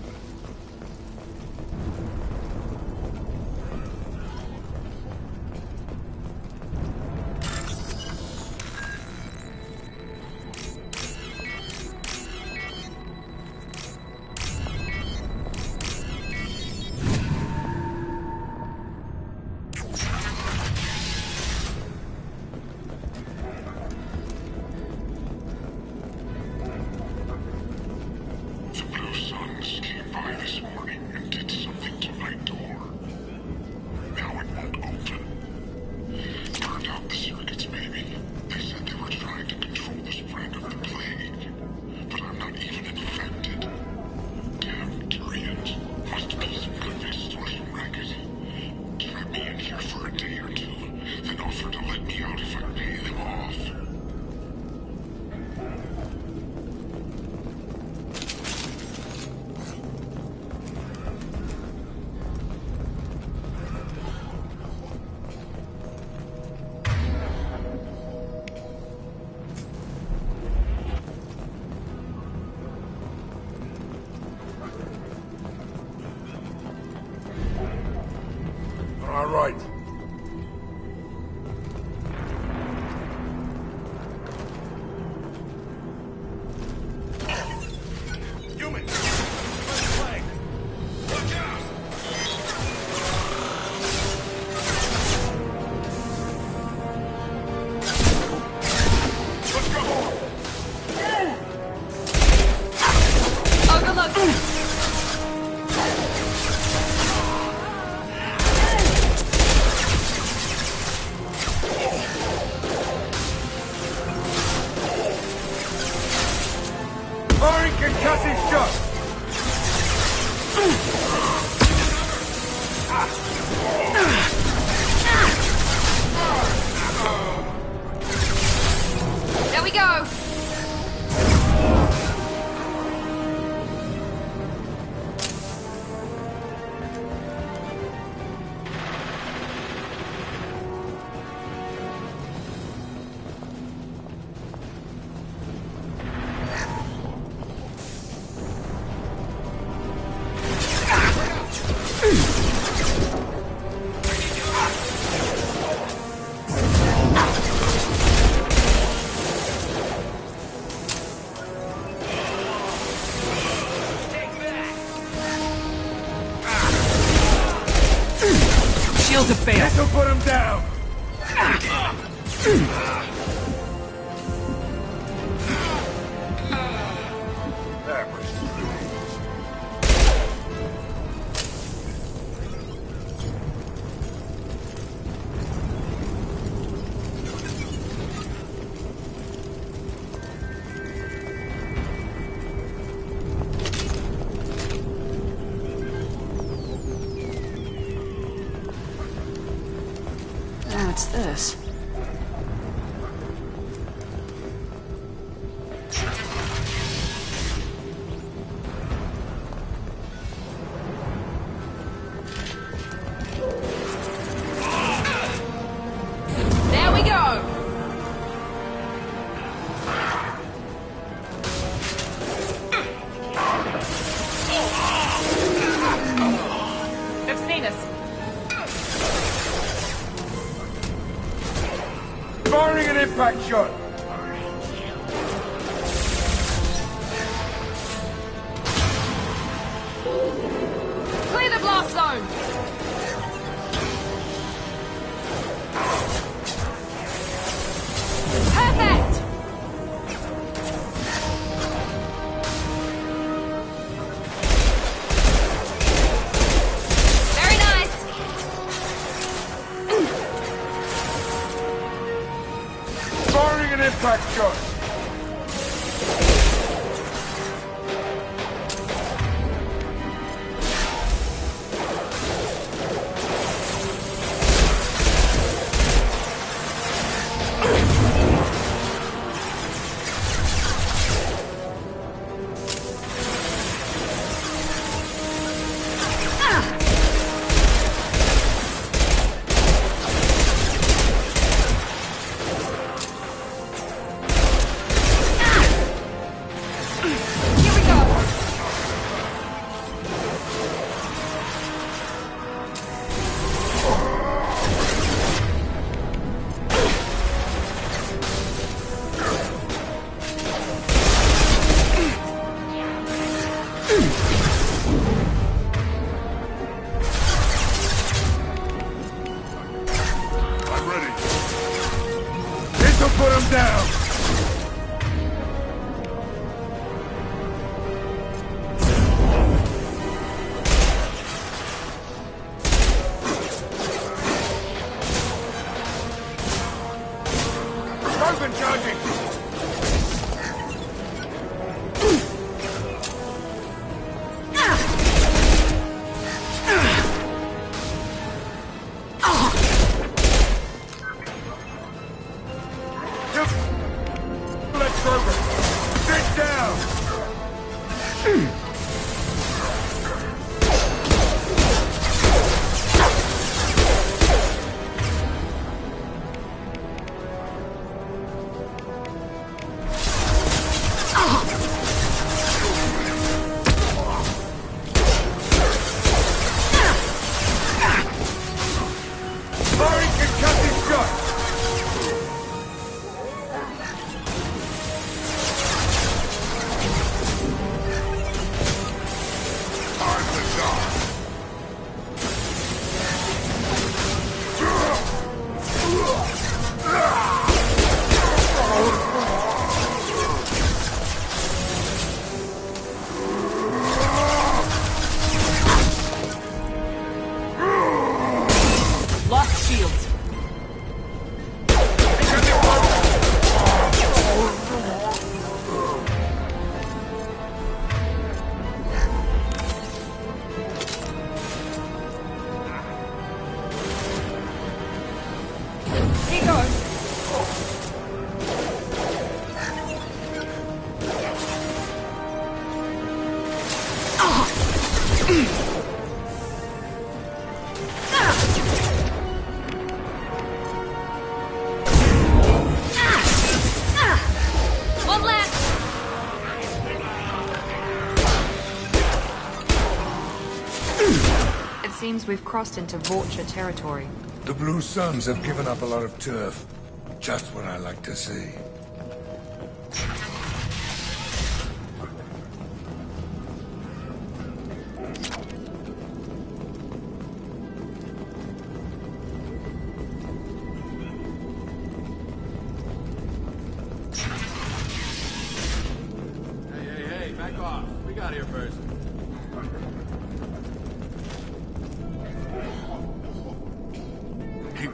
All right. Human! Flag! Watch out! Let's go! Oh, good luck! shields have failed. This'll put him down. That was What's this? There we go! They've seen us. firing an impact shot. Clear the blast zone! Perfect! Very nice! Firing an impact shot. I'm ready. This'll put him down. Open charging. Let's over. Sit down. Firing concussive shot. I'm the god. Lost shields. Here goes. One left. It seems we've crossed into Vulture territory. The Blue Suns have given up a lot of turf. Just what I like to see.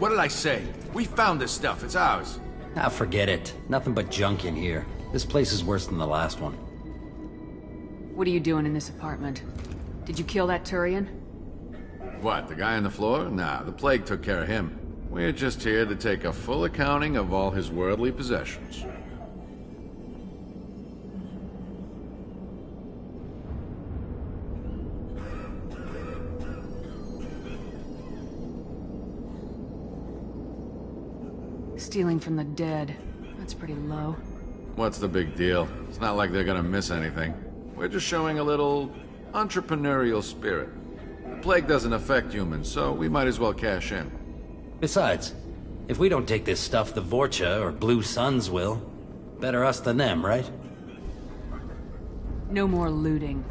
what did I say? We found this stuff, it's ours. Ah, forget it. Nothing but junk in here. This place is worse than the last one. What are you doing in this apartment? Did you kill that Turian? What, the guy on the floor? Nah, the plague took care of him. We're just here to take a full accounting of all his worldly possessions. Stealing from the dead. That's pretty low. What's the big deal? It's not like they're gonna miss anything. We're just showing a little entrepreneurial spirit. The plague doesn't affect humans, so we might as well cash in. Besides, if we don't take this stuff, the Vorcha or Blue Suns will. Better us than them, right? No more looting.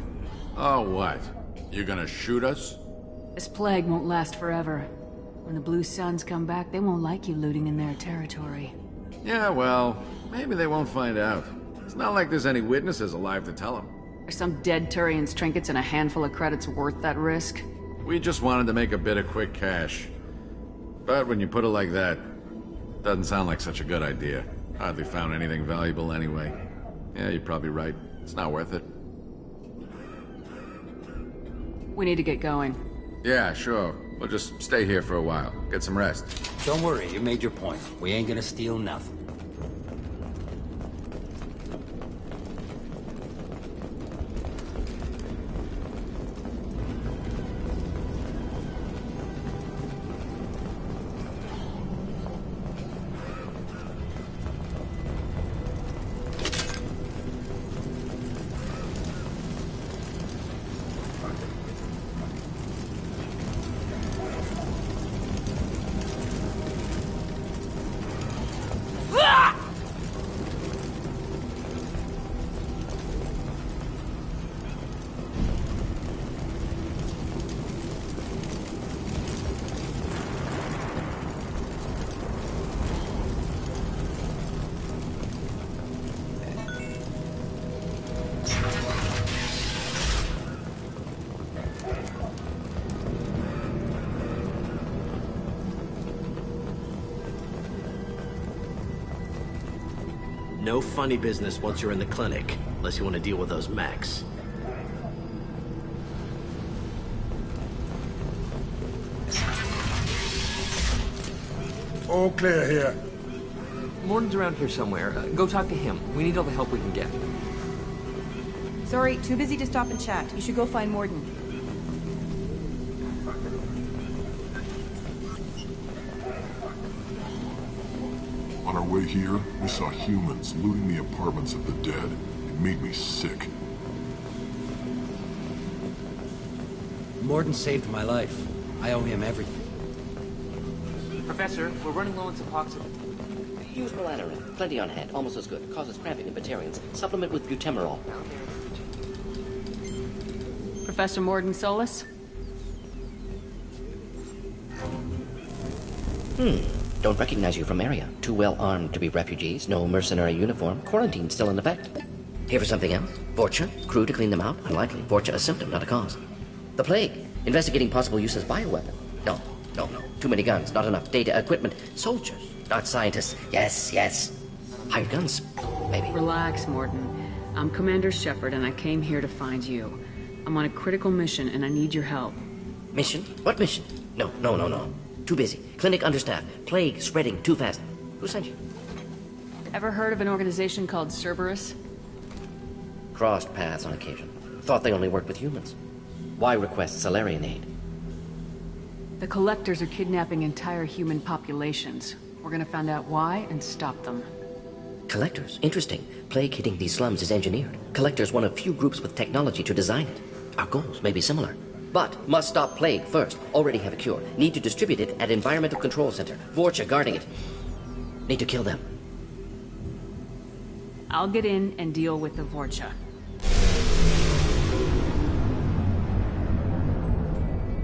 Oh, what? You gonna shoot us? This plague won't last forever. When the Blue Suns come back, they won't like you looting in their territory. Yeah, well, maybe they won't find out. It's not like there's any witnesses alive to tell them. Are some dead Turian's trinkets and a handful of credits worth that risk? We just wanted to make a bit of quick cash. But when you put it like that, doesn't sound like such a good idea. Hardly found anything valuable anyway. Yeah, you're probably right. It's not worth it. We need to get going. Yeah, sure. We'll just stay here for a while. Get some rest. Don't worry, you made your point. We ain't gonna steal nothing. No funny business once you're in the clinic, unless you want to deal with those mechs. All clear here. Morton's around here somewhere. Go talk to him. We need all the help we can get. Sorry, too busy to stop and chat. You should go find Morden. On our way here, we saw humans looting the apartments of the dead. It made me sick. Morden saved my life. I owe him everything. Professor, we're running low on Suboxone. Use melatonin. Plenty on hand. Almost as good. Causes cramping in Batarians. Supplement with butemerol. Professor Morden Solus? Don't recognize you from area. Too well armed to be refugees. No mercenary uniform. Quarantine still in effect. Here for something else? Vorcha? Crew to clean them out? Unlikely. Vorcha a symptom, not a cause. The plague. Investigating possible use as bioweapon. No. Too many guns. Not enough data, equipment. Soldiers. Not scientists. Yes. Hired guns. Maybe. Relax, Morden. I'm Commander Shepard, and I came here to find you. I'm on a critical mission, and I need your help. Mission? What mission? No. Too busy. Clinic understaffed. Plague spreading too fast. Who sent you? Ever heard of an organization called Cerberus? Crossed paths on occasion. Thought they only worked with humans. Why request Salarian aid? The Collectors are kidnapping entire human populations. We're gonna find out why and stop them. Collectors? Interesting. Plague hitting these slums is engineered. Collectors one of few groups with technology to design it. Our goals may be similar. But must stop plague first. Already have a cure. Need to distribute it at Environmental Control Center. Vorcha guarding it. Need to kill them. I'll get in and deal with the Vorcha.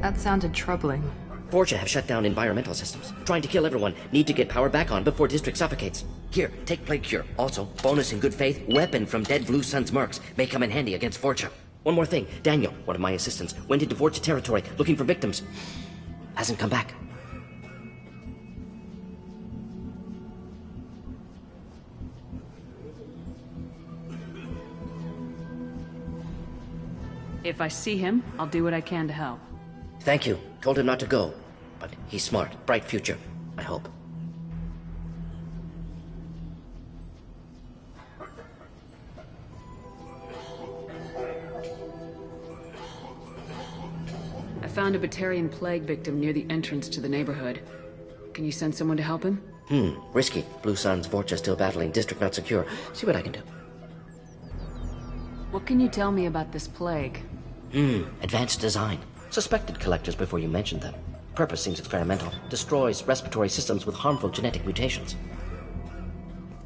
That sounded troubling. Vorcha have shut down environmental systems. Trying to kill everyone. Need to get power back on before district suffocates. Here, take plague cure. Also, bonus in good faith, weapon from dead Blue Sun's mercs. May come in handy against Vorcha. One more thing. Daniel, one of my assistants, went into Vorcha territory looking for victims. Hasn't come back. If I see him, I'll do what I can to help. Thank you. Told him not to go. But he's smart. Bright future, I hope. I found a Batarian plague victim near the entrance to the neighborhood. Can you send someone to help him? Risky. Blue Sun's Vorcha still battling. District not secure. See what I can do. What can you tell me about this plague? Advanced design. Suspected collectors before you mentioned them. Purpose seems experimental. Destroys respiratory systems with harmful genetic mutations.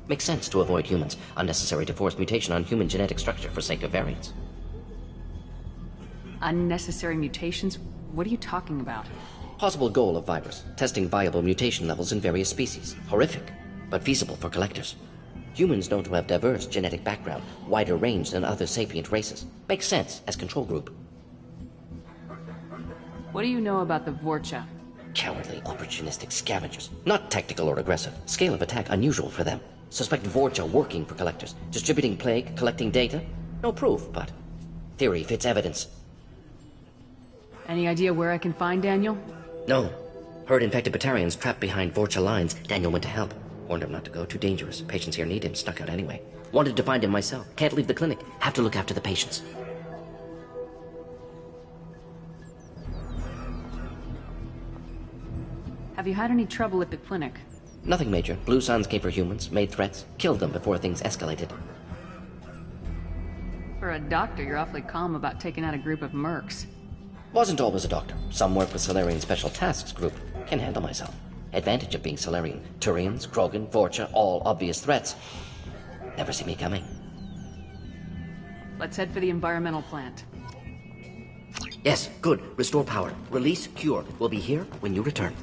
Makes sense to avoid humans. Unnecessary to force mutation on human genetic structure for sake of variants. Unnecessary mutations? What are you talking about? Possible goal of virus. Testing viable mutation levels in various species. Horrific, but feasible for collectors. Humans known to have diverse genetic background, wider range than other sapient races. Makes sense as control group. What do you know about the Vorcha? Cowardly, opportunistic scavengers. Not tactical or aggressive. Scale of attack unusual for them. Suspect Vorcha working for collectors. Distributing plague, collecting data. No proof, but theory fits evidence. Any idea where I can find Daniel? No. Heard infected Batarians trapped behind Vorcha lines. Daniel went to help. Warned him not to go, too dangerous. Patients here need him, snuck out anyway. Wanted to find him myself. Can't leave the clinic. Have to look after the patients. Have you had any trouble at the clinic? Nothing major. Blue Suns came for humans, made threats, killed them before things escalated. For a doctor, you're awfully calm about taking out a group of mercs. Wasn't always a doctor. Some work with Solarian Special Tasks Group. Can handle myself. Advantage of being Solarian. Turians, Krogan, Vorcha, all obvious threats. Never see me coming. Let's head for the environmental plant. Yes, good. Restore power. Release, cure. We'll be here when you return.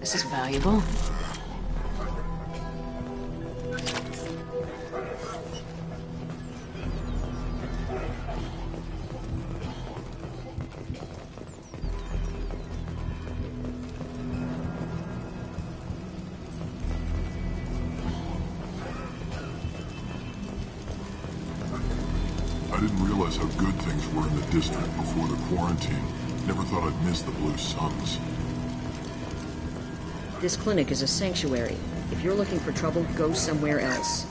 This is valuable. I didn't realize how good things were in the district before the quarantine. Never thought I'd miss the Blue Suns. This clinic is a sanctuary. If you're looking for trouble, go somewhere else.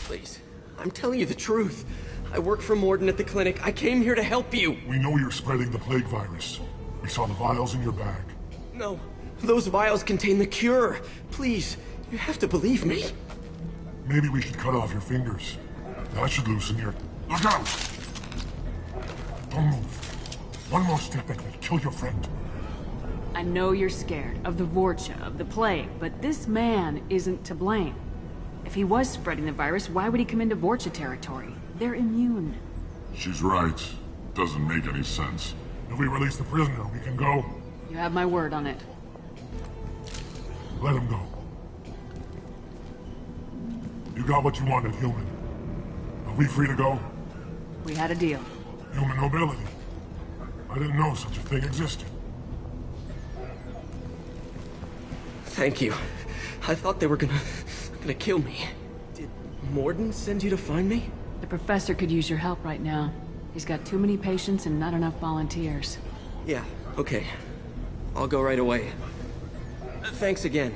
Please, I'm telling you the truth. I work for Morden at the clinic. I came here to help you. We know you're spreading the plague virus. We saw the vials in your bag. No, those vials contain the cure. Please, you have to believe me. Maybe we should cut off your fingers. That should loosen your... Look out! Don't move. One more step and we'll kill your friend. I know you're scared of the Vorcha, of the plague, but this man isn't to blame. If he was spreading the virus, why would he come into Vorcha territory? They're immune. She's right. Doesn't make any sense. If we release the prisoner, we can go. You have my word on it. Let him go. You got what you wanted, human. Are we free to go? We had a deal. Human nobility. I didn't know such a thing existed. Thank you. I thought they were gonna kill me. Did Morden send you to find me? The professor could use your help right now. He's got too many patients and not enough volunteers. Yeah, okay. I'll go right away. Thanks again.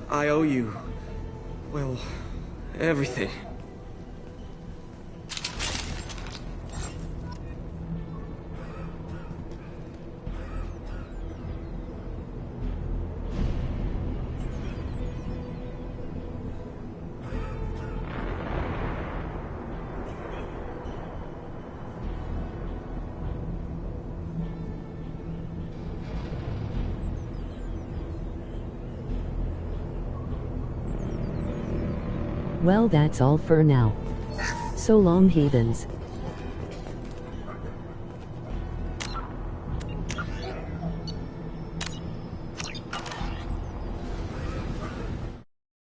I owe you... well, everything. Well, that's all for now. So long, heathens.